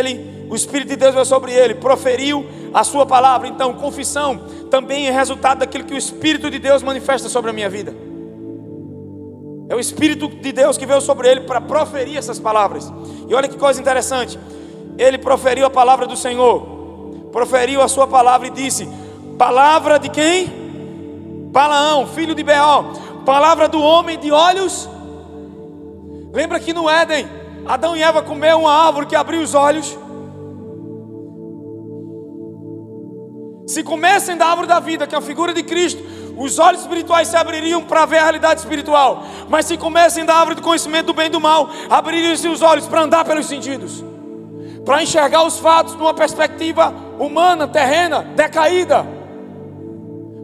o Espírito de Deus veio sobre ele, proferiu a sua palavra. Então confissão também é resultado daquilo que o Espírito de Deus manifesta sobre a minha vida. É o Espírito de Deus que veio sobre ele para proferir essas palavras. E olha que coisa interessante, ele proferiu a palavra do Senhor, proferiu a sua palavra e disse: palavra de quem? Balaão, filho de Beor, palavra do homem de olhos. Lembra que no Éden, Adão e Eva comeram uma árvore que abriu os olhos. Se comessem da árvore da vida, que é a figura de Cristo, os olhos espirituais se abririam para ver a realidade espiritual. Mas se comessem da árvore do conhecimento do bem e do mal, abririam-se os olhos para andar pelos sentidos, para enxergar os fatos numa perspectiva humana, terrena, decaída,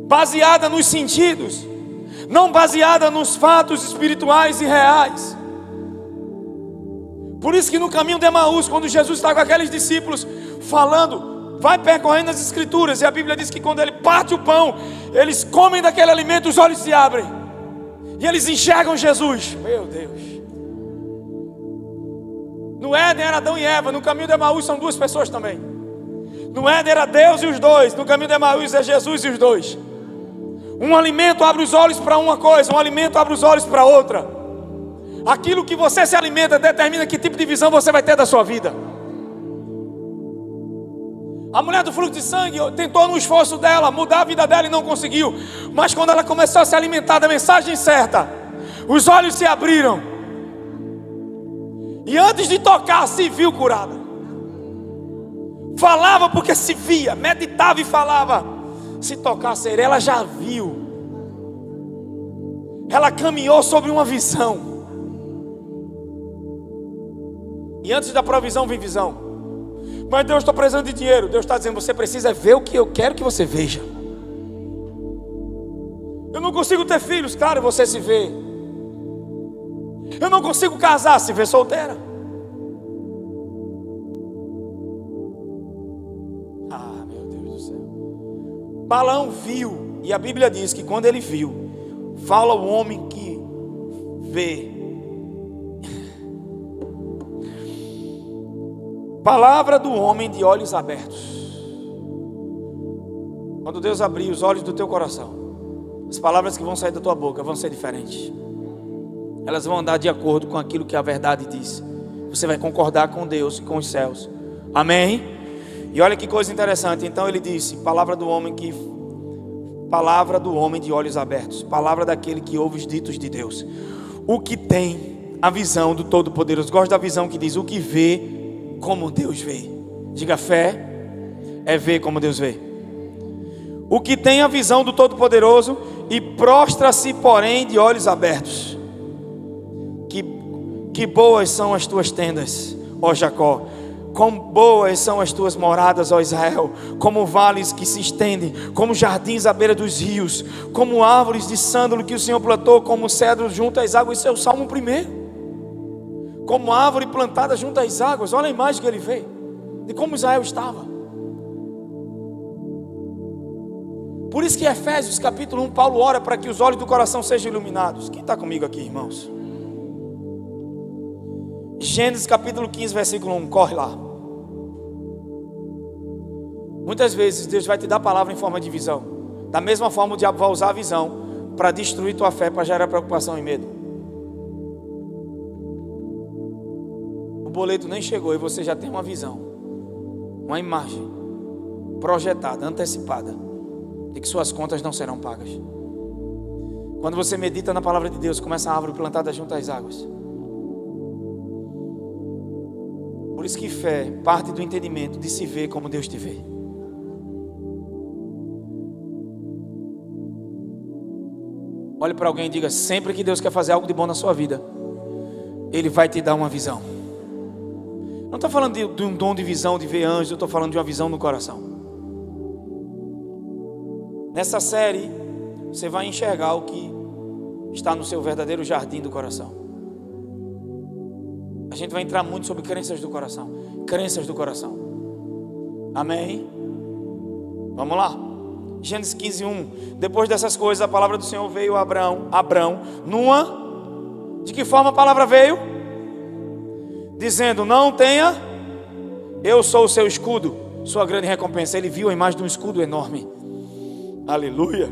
baseada nos sentidos, não baseada nos fatos espirituais e reais. Por isso que no caminho de Emaús, quando Jesus está com aqueles discípulos falando, vai percorrendo as escrituras, e a Bíblia diz que quando ele parte o pão, eles comem daquele alimento, os olhos se abrem e eles enxergam Jesus. Meu Deus. No Éden era Adão e Eva, no caminho de Emaús são duas pessoas também. No Éden era Deus e os dois, no caminho de Emaús é Jesus e os dois. Um alimento abre os olhos para uma coisa, um alimento abre os olhos para outra. Aquilo que você se alimenta determina que tipo de visão você vai ter da sua vida. A mulher do fluxo de sangue tentou no esforço dela mudar a vida dela e não conseguiu. Mas quando ela começou a se alimentar da mensagem certa, os olhos se abriram. E antes de tocar, se viu curada. Falava porque se via, meditava e falava. Se tocasse, ela já viu. Ela caminhou sobre uma visão. E antes da provisão vem visão. Mas Deus, estou precisando de dinheiro. Deus está dizendo, você precisa ver o que eu quero que você veja. Eu não consigo ter filhos, claro, você se vê. Eu não consigo casar, se vê solteira. Ah, meu Deus do céu. Balaão viu, e a Bíblia diz que quando ele viu, fala o homem que vê. Palavra do homem de olhos abertos. Quando Deus abrir os olhos do teu coração, as palavras que vão sair da tua boca vão ser diferentes. Elas vão andar de acordo com aquilo que a verdade diz. Você vai concordar com Deus e com os céus. Amém? E olha que coisa interessante. Então ele disse, palavra do homem de olhos abertos, palavra daquele que ouve os ditos de Deus, o que tem a visão do Todo-Poderoso. Gosto da visão que diz, o que vê como Deus vê. Diga, fé é ver como Deus vê. O que tem a visão do Todo-Poderoso e prostra-se, porém, de olhos abertos. Que boas são as tuas tendas, ó Jacó. Quão boas são as tuas moradas, ó Israel. Como vales que se estendem, como jardins à beira dos rios, como árvores de sândalo que o Senhor plantou, como cedros junto às águas. Isso é o Salmo 1. Como árvore plantada junto às águas. Olha a imagem que ele vê de como Israel estava. Por isso que em Efésios capítulo 1, Paulo ora para que os olhos do coração sejam iluminados. Quem está comigo aqui, irmãos? Gênesis capítulo 15, versículo 1, corre lá. Muitas vezes Deus vai te dar a palavra em forma de visão. Da mesma forma o diabo vai usar a visão para destruir tua fé, para gerar preocupação e medo. O boleto nem chegou e você já tem uma visão, uma imagem projetada, antecipada, de que suas contas não serão pagas. Quando você medita na palavra de Deus, como essa árvore plantada junto às águas. Por isso que fé parte do entendimento de se ver como Deus te vê. Olhe para alguém e diga: sempre que Deus quer fazer algo de bom na sua vida, Ele vai te dar uma visão. Não estou falando de um dom de visão, de ver anjos, eu estou falando de uma visão no coração. Nessa série, você vai enxergar o que está no seu verdadeiro jardim do coração. A gente vai entrar muito sobre crenças do coração. Crenças do coração. Amém? Vamos lá. Gênesis 15:1. Depois dessas coisas, a palavra do Senhor veio a Abrão, de que forma a palavra veio? Dizendo: não tenha, eu sou o seu escudo, sua grande recompensa. Ele viu a imagem de um escudo enorme. Aleluia.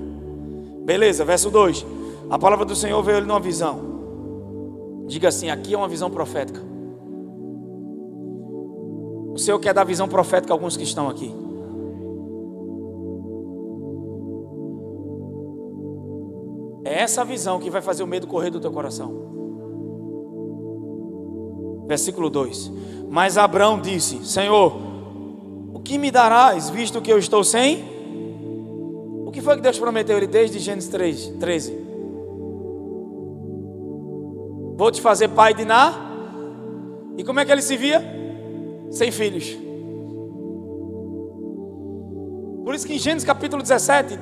Beleza, verso 2. A palavra do Senhor veio ele numa visão. Diga assim: aqui é uma visão profética. O Senhor quer dar visão profética a alguns que estão aqui. É essa visão que vai fazer o medo correr do teu coração. Versículo 2. Mas Abrão disse: Senhor, o que me darás, visto que eu estou sem? O que foi que Deus prometeu ele desde Gênesis 13? Vou te fazer pai de Ná. E como é que ele se via? Sem filhos. Por isso que em Gênesis capítulo 17,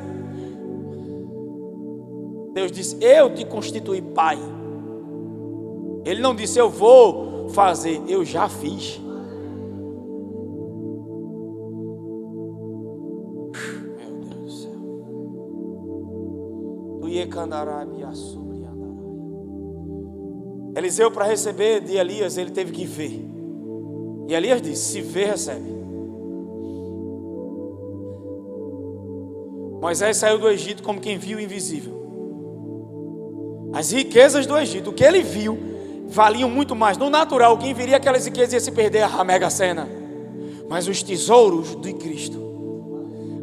Deus disse: eu te constituí pai. Ele não disse: eu vou fazer, eu já fiz. Meu Deus do céu. Eliseu, para receber de Elias, ele teve que ver. E Elias disse: se vê, recebe. Moisés saiu do Egito como quem viu o invisível. As riquezas do Egito, o que ele viu, valiam muito mais. No natural, quem viria aquelas riquezas ia se perder, a mega cena. Mas os tesouros de Cristo,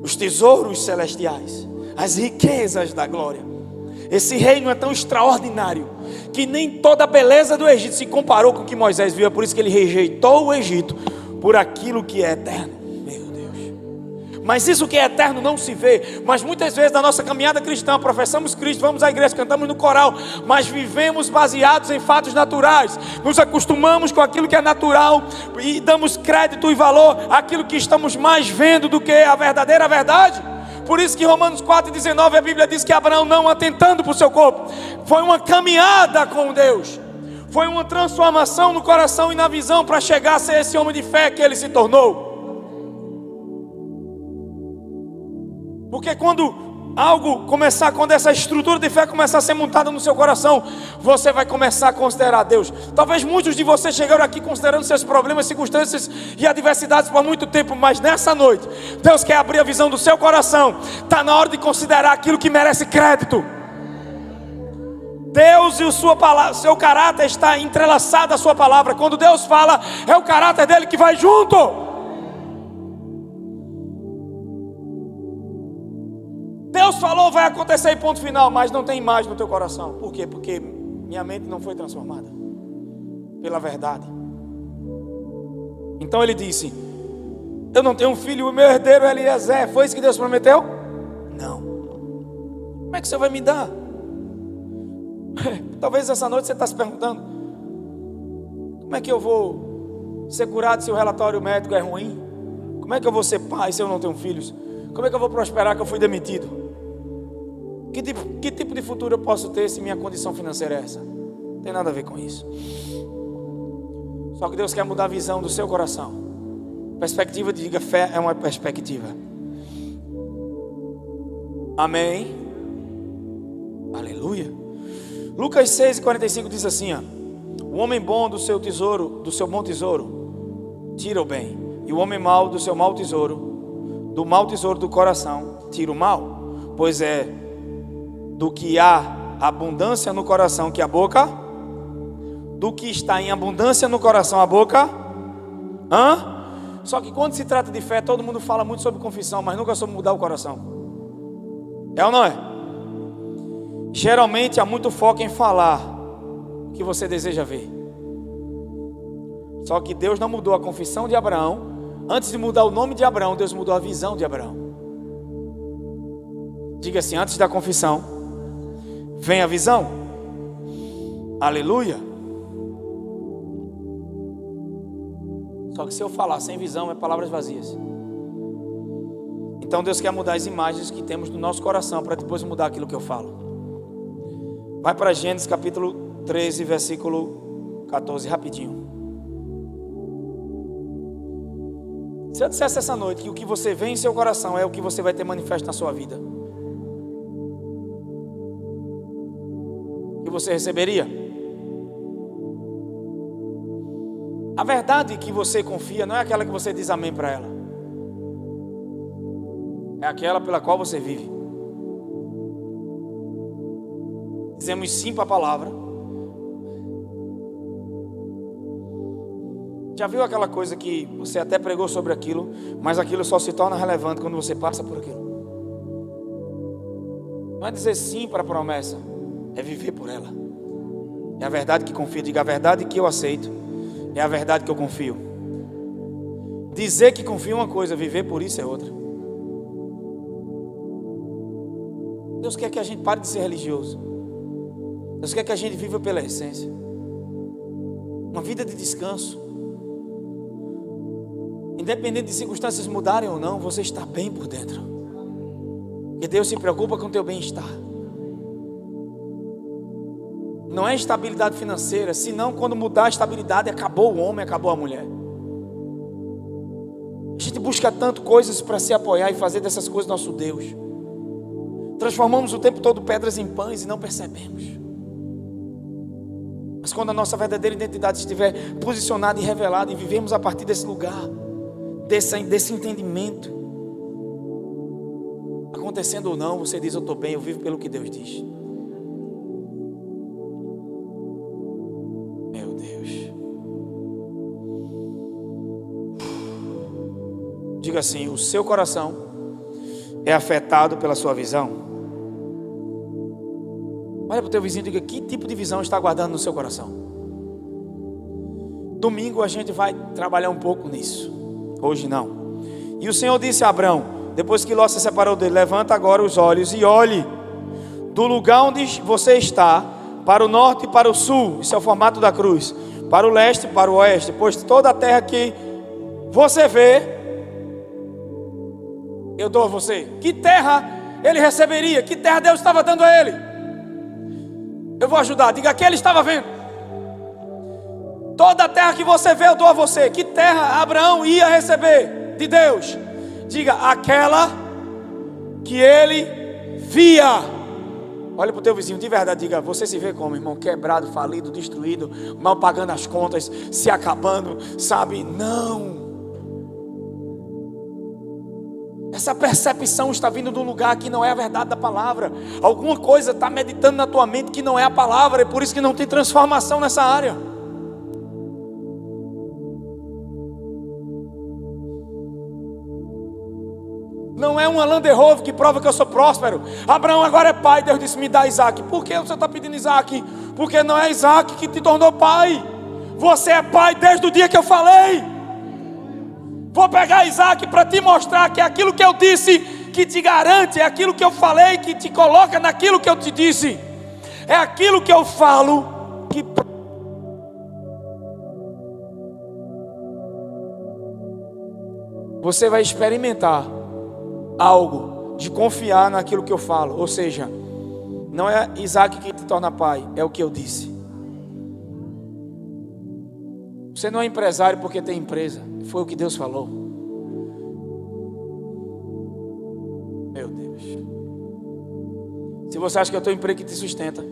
os tesouros celestiais, as riquezas da glória, esse reino é tão extraordinário que nem toda a beleza do Egito se comparou com o que Moisés viu. É por isso que ele rejeitou o Egito por aquilo que é eterno. Meu Deus. Mas isso que é eterno não se vê. Mas muitas vezes na nossa caminhada cristã, professamos Cristo, vamos à igreja, cantamos no coral, mas vivemos baseados em fatos naturais. Nos acostumamos com aquilo que é natural e damos crédito e valor àquilo que estamos mais vendo do que a verdadeira verdade. Por isso que Romanos 4,19 a Bíblia diz que Abraão, não atentando para o seu corpo, foi uma caminhada com Deus, foi uma transformação no coração e na visão para chegar a ser esse homem de fé que ele se tornou. Porque quando essa estrutura de fé começar a ser montada no seu coração, você vai começar a considerar Deus. Talvez muitos de vocês chegaram aqui considerando seus problemas, circunstâncias e adversidades por muito tempo, mas nessa noite Deus quer abrir a visão do seu coração. Está na hora de considerar aquilo que merece crédito. Deus e sua palavra, seu caráter está entrelaçado à sua palavra. Quando Deus fala, é o caráter dele que vai junto. Deus falou, vai acontecer e ponto final, mas não tem imagem no teu coração. Por quê? Porque minha mente não foi transformada pela verdade. Então ele disse: eu não tenho um filho, o meu herdeiro é Eliezer. Foi isso que Deus prometeu? Não. Como é que você vai me dar? Talvez essa noite você está se perguntando: como é que eu vou ser curado se o relatório médico é ruim? Como é que eu vou ser pai se eu não tenho filhos? Como é que eu vou prosperar que eu fui demitido? Que tipo de futuro eu posso ter se minha condição financeira é essa? Não tem nada a ver com isso. Só que Deus quer mudar a visão do seu coração. Perspectiva, diga, fé é uma perspectiva. Amém. Aleluia. Lucas 6,45 diz assim: o homem bom do seu tesouro, do seu bom tesouro, tira o bem. E o homem mau do seu mau tesouro, do mau tesouro do coração, tira o mal. Pois é do que há abundância no coração que a boca, do que está em abundância no coração a boca, Só que quando se trata de fé, todo mundo fala muito sobre confissão, mas nunca sobre mudar o coração. É ou não é? Geralmente há muito foco em falar o que você deseja ver. Só que Deus não mudou a confissão de Abraão. Antes de mudar o nome de Abraão, Deus mudou a visão de Abraão. Diga assim: antes da confissão vem a visão. Aleluia. Só que se eu falar sem visão, é palavras vazias. Então Deus quer mudar as imagens que temos no nosso coração, para depois mudar aquilo que eu falo. Vai para Gênesis capítulo 13, versículo 14, rapidinho. Se eu dissesse essa noite que o que você vê em seu coração é o que você vai ter manifesto na sua vida, o que você receberia? A verdade que você confia não é aquela que você diz amém para ela, é aquela pela qual você vive. Dizemos sim para a palavra. Já viu aquela coisa que você até pregou sobre aquilo, mas aquilo só se torna relevante quando você passa por aquilo? Não é dizer sim para a promessa, é viver por ela. É a verdade que confio. Diga: a verdade que eu aceito é a verdade que eu confio. Dizer que confio é uma coisa, viver por isso é outra. Deus quer que a gente pare de ser religioso. Deus quer que a gente viva pela essência. Uma vida de descanso. Independente de circunstâncias mudarem ou não, você está bem por dentro. Porque Deus se preocupa com o teu bem-estar. Não é estabilidade financeira, senão quando mudar a estabilidade, acabou o homem, acabou a mulher. A gente busca tanto coisas para se apoiar e fazer dessas coisas nosso Deus. Transformamos o tempo todo pedras em pães e não percebemos. Mas quando a nossa verdadeira identidade estiver posicionada e revelada, e vivemos a partir desse lugar, desse entendimento, acontecendo ou não, você diz: eu estou bem, eu vivo pelo que Deus diz. Meu Deus. Diga assim: o seu coração é afetado pela sua visão. Olha para o teu vizinho e diga: que tipo de visão está guardando no seu coração? Domingo a gente vai trabalhar um pouco nisso. Hoje não. E o Senhor disse a Abrão, depois que Ló se separou dele: levanta agora os olhos e olhe do lugar onde você está, para o norte e para o sul. Isso é o formato da cruz. Para o leste e para o oeste, pois toda a terra que você vê, eu dou a você. Que terra ele receberia? Que terra Deus estava dando a ele? Eu vou ajudar. Diga: que ele estava vendo. Toda a terra que você vê, eu dou a você. Que terra Abraão ia receber de Deus? Diga: aquela que ele via. Olha para o teu vizinho de verdade, diga: você se vê como, irmão? Quebrado, falido, destruído, mal pagando as contas, se acabando, sabe? Não. Essa percepção está vindo de um lugar que não é a verdade da palavra. Alguma coisa está meditando na tua mente que não é a palavra, e por isso que não tem transformação nessa área. Não é uma Land Rover que prova que eu sou próspero. Abraão agora é pai. Deus disse: me dá Isaac. Por que você está pedindo Isaac? Porque não é Isaac que te tornou pai. Você é pai desde o dia que eu falei. Vou pegar Isaac para te mostrar que é aquilo que eu disse que te garante. É aquilo que eu falei que te coloca naquilo que eu te disse. É aquilo que eu falo que... Você vai experimentar algo de confiar naquilo que eu falo. Ou seja, não é Isaac que te torna pai, é o que eu disse. Você não é empresário porque tem empresa. Foi o que Deus falou. Meu Deus. Se você acha que eu tenho um emprego que te sustenta,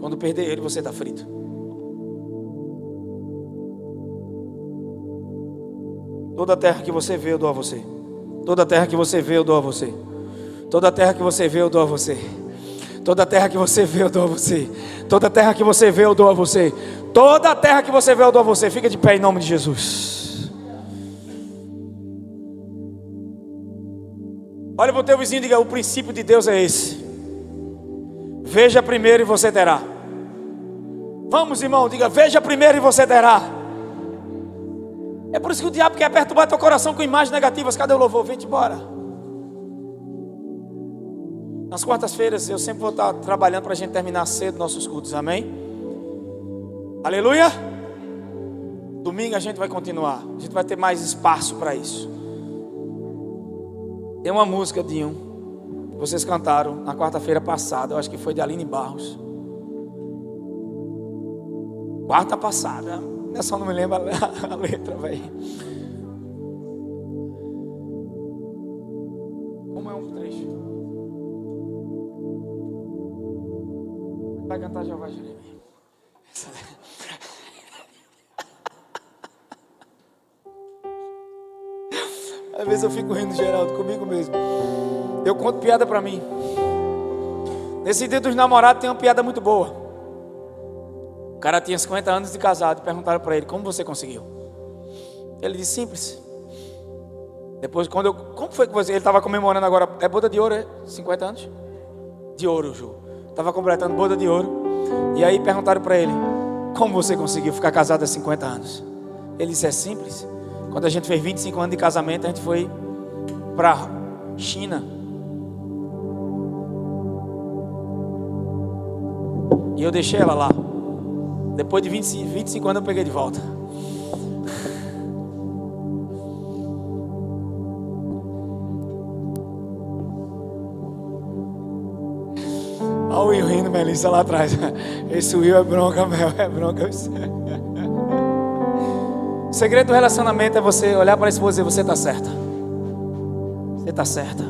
quando perder ele, você está frito. Toda a terra que você vê, eu dou a você. Toda a terra que você vê, eu dou a você. Toda a terra que você vê, eu dou a você. Toda a terra que você vê, eu dou a você. Toda a terra que você vê, eu dou a você. Toda a terra que você vê, eu dou a você. Fica de pé em nome de Jesus. Olha para o teu vizinho e diga: o princípio de Deus é esse. Veja primeiro e você terá. Vamos, irmão, diga: veja primeiro e você terá. É por isso que o diabo quer perturbar teu coração com imagens negativas. Cadê o louvor? Vem-te embora. Nas quartas-feiras eu sempre vou estar trabalhando para a gente terminar cedo nossos cultos, amém? Aleluia. Domingo a gente vai continuar. A gente vai ter mais espaço para isso. Tem uma música de que vocês cantaram na quarta-feira passada. Eu acho que foi de Aline Barros. Quarta passada. Eu só não me lembro a letra, velho. Como é um trecho? Vai cantar Jeová Jeremias. Às vezes eu fico rindo, Geraldo, comigo mesmo. Eu conto piada pra mim. Nesse dia dos namorados tem uma piada muito boa. O cara tinha 50 anos de casado. Perguntaram pra ele: como você conseguiu? Ele disse: simples. Depois, como foi que você... Ele estava comemorando agora, é boda de ouro, é? 50 anos? De ouro, Ju. Estava completando boda de ouro. E aí perguntaram pra ele: como você conseguiu ficar casado há 50 anos? Ele disse: é simples. Quando a gente fez 25 anos de casamento, a gente foi para China. E eu deixei ela lá. Depois de 25 anos eu peguei de volta. Olha o Will rindo, Melissa, lá atrás. Esse Will é bronca, Mel, é bronca. O segredo do relacionamento é você olhar para a esposa e dizer: você está certa. Você está certa.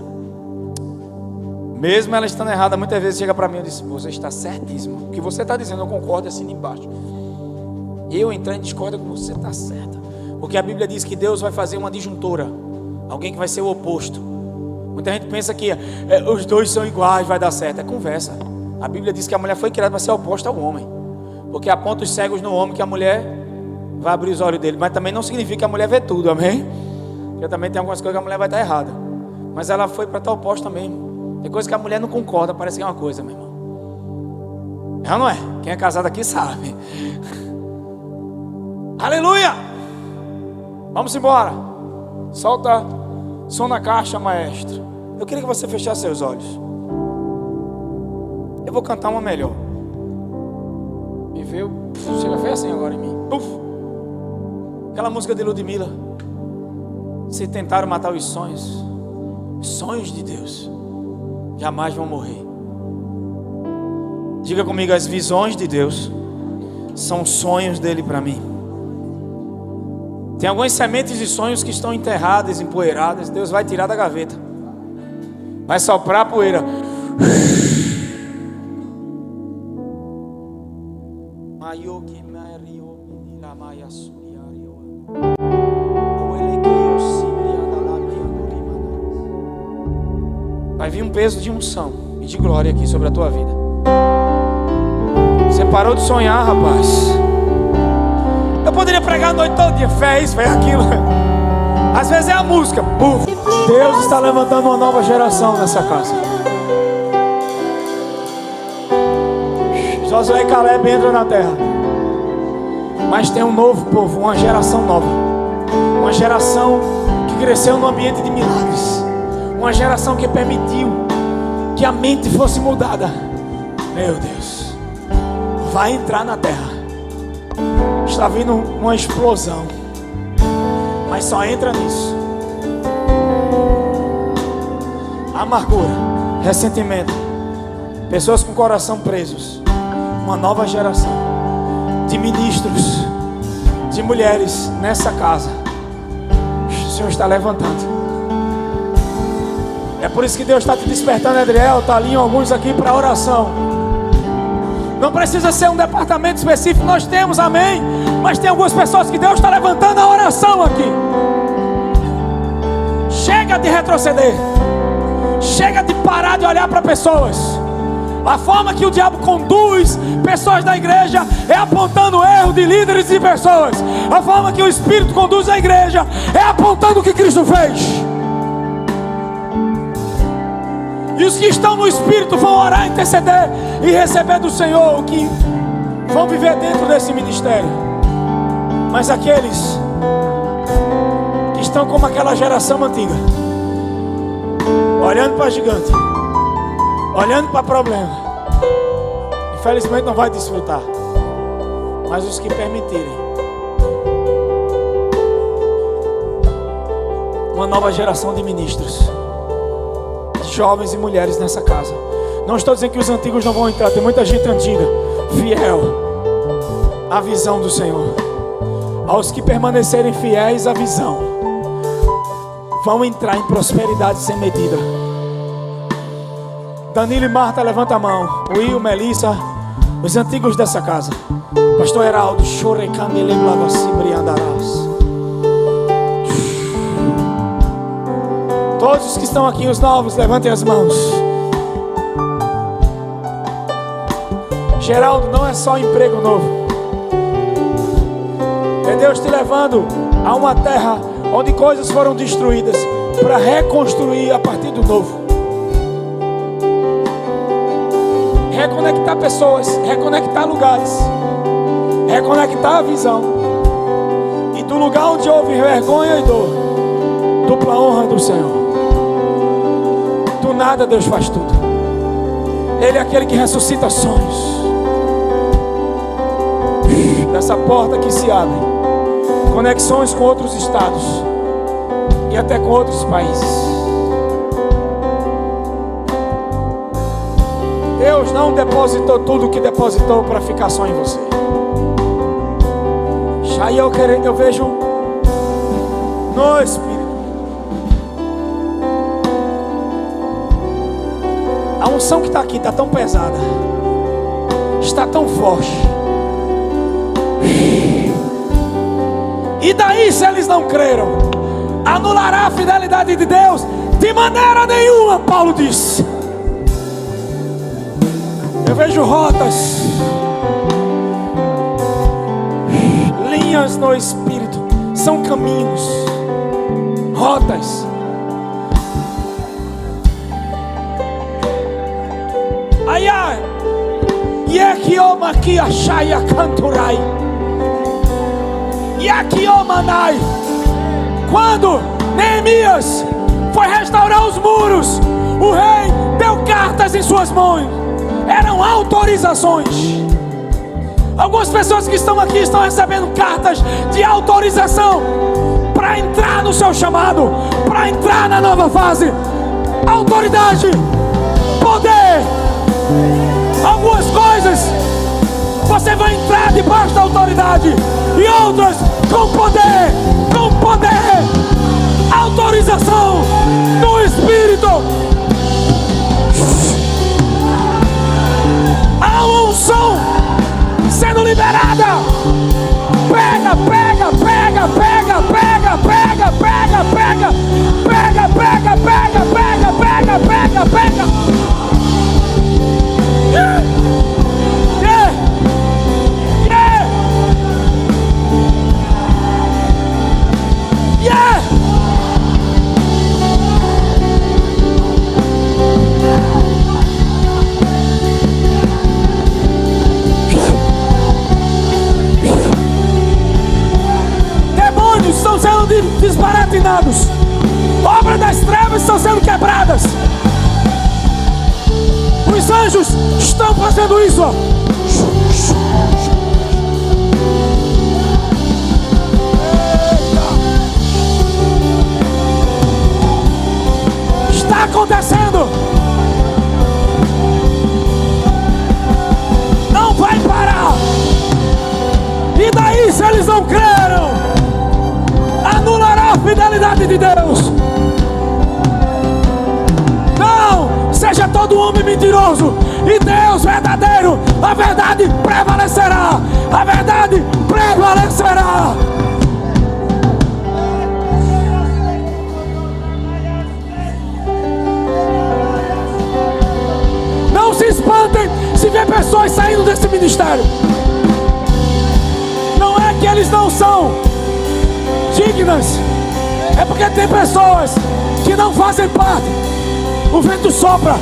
Mesmo ela estando errada, muitas vezes chega para mim e diz: você está certíssimo. O que você está dizendo eu concordo, assim embaixo. Eu entrando em discórdia com você, está certa. Porque a Bíblia diz que Deus vai fazer uma disjuntora. Alguém que vai ser o oposto. Muita gente pensa que os dois são iguais, vai dar certo. É conversa. A Bíblia diz que a mulher foi criada para ser oposta ao homem. Porque aponta os cegos no homem que a mulher vai abrir os olhos dele. Mas também não significa que a mulher vê tudo, amém? Porque também tem algumas coisas que a mulher vai estar errada. Mas ela foi para estar oposta mesmo. Tem coisa que a mulher não concorda, parece que é uma coisa, meu irmão. É ou não é? Quem é casado aqui sabe. Aleluia! Vamos embora. Solta som na caixa, maestro. Eu queria que você fechasse seus olhos. Eu vou cantar uma melhor. Me veio. Chega, foi assim agora em mim. Aquela música de Ludmilla. Se tentaram matar os sonhos de Deus jamais vão morrer. Diga comigo: as visões de Deus são sonhos dele para mim. Tem algumas sementes de sonhos que estão enterradas, empoeiradas. Deus vai tirar da gaveta, vai soprar a poeira. Vai vir um peso de unção e de glória aqui sobre a tua vida. Você parou de sonhar, rapaz. Eu poderia pregar a noite toda, fé, isso, fé, aquilo. Às vezes é a música. Deus está levantando uma nova geração nessa casa. Josué e Caleb entram na terra. Mas tem um novo povo, uma geração nova. Uma geração que cresceu no ambiente de milagres. Uma geração que permitiu que a mente fosse mudada. Meu Deus, vai entrar na terra. Está vindo uma explosão, mas só entra nisso. Amargura, ressentimento, pessoas com o coração presos. Uma nova geração de ministros, de mulheres nessa casa. O Senhor está levantando. É por isso que Deus está te despertando, Adriel, Talinho, alguns aqui para oração. Não precisa ser um departamento específico, nós temos, amém. Mas tem algumas pessoas que Deus está levantando a oração aqui. Chega de retroceder. Chega de parar de olhar para pessoas. A forma que o diabo conduz pessoas da igreja é apontando o erro de líderes e pessoas. A forma que o Espírito conduz a igreja é apontando o que Cristo fez. E os que estão no Espírito vão orar, interceder e receber do Senhor o que vão viver dentro desse ministério. Mas aqueles que estão como aquela geração antiga, olhando para gigante, olhando para problema, infelizmente não vai desfrutar. Mas os que permitirem, uma nova geração de ministros, de jovens e mulheres nessa casa. Não estou dizendo que os antigos não vão entrar. Tem muita gente antiga, fiel à visão do Senhor. Aos que permanecerem fiéis à visão, vão entrar em prosperidade sem medida. Danilo e Marta, levanta a mão. Will, Melissa, os antigos dessa casa. Pastor Heraldo, todos os que estão aqui, os novos, levantem as mãos. Geraldo, não é só emprego novo. É Deus te levando a uma terra onde coisas foram destruídas para reconstruir a partir do novo. Reconectar pessoas, reconectar lugares, reconectar a visão. E do lugar onde houve vergonha e dor, dupla honra do Senhor. Do nada Deus faz tudo. Ele é aquele que ressuscita sonhos. Dessa porta que se abre, conexões com outros estados e até com outros países. Deus não depositou tudo o que depositou para ficar só em você. Já eu vejo no Espírito a unção que está aqui está tão pesada, está tão forte. E daí, se eles não creram, anulará a fidelidade de Deus? De maneira nenhuma, Paulo disse. Eu vejo rotas, linhas no Espírito, são caminhos, rotas. Ai, ai, e aqui o maquia chaia canturai. E aqui, ó Manai, quando Neemias foi restaurar os muros, o rei deu cartas em suas mãos. Eram autorizações. Algumas pessoas que estão aqui estão recebendo cartas de autorização para entrar no seu chamado, para entrar na nova fase. Autoridade, poder. Algumas coisas você vai entrar debaixo da autoridade, e outras com poder, autorização no Espírito. Há uma unção sendo liberada. Pega. Demônios estão sendo desbaratinados. Obras das trevas estão sendo quebradas. Os anjos estão fazendo isso, ó. Está acontecendo. Não vai parar. E daí, se eles não creram, anulará a fidelidade de Deus. Não seja todo homem mentiroso e Deus verdadeiro. A verdade prevalecerá. A verdade prevalecerá. Não se espantem se ver pessoas saindo desse ministério. Não é que eles não são dignas, é porque tem pessoas que não fazem parte. O vento sopra.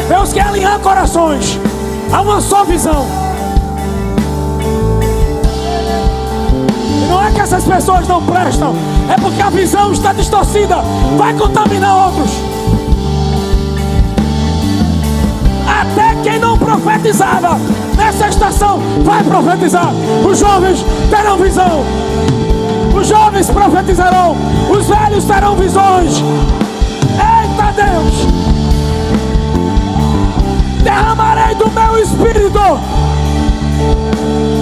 Deus quer alinhar corações a uma só visão. E não é que essas pessoas não prestam, é porque a visão está distorcida, vai contaminar outros. Até quem não profetizava nessa estação vai profetizar. Os jovens terão visão, os jovens profetizarão, os velhos terão visões. Eita Deus! Derramarei do meu espírito.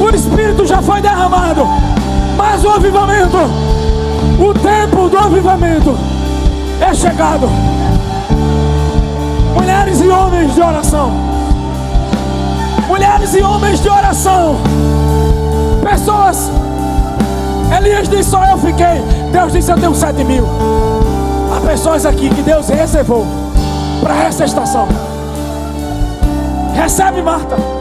O espírito já foi derramado, mas o avivamento, o tempo do avivamento é chegado. Mulheres e homens de oração, mulheres e homens de oração, pessoas. Elias disse: só eu fiquei. Deus disse: eu tenho 7.000. Há pessoas aqui que Deus reservou para essa estação. Recebe, Marta.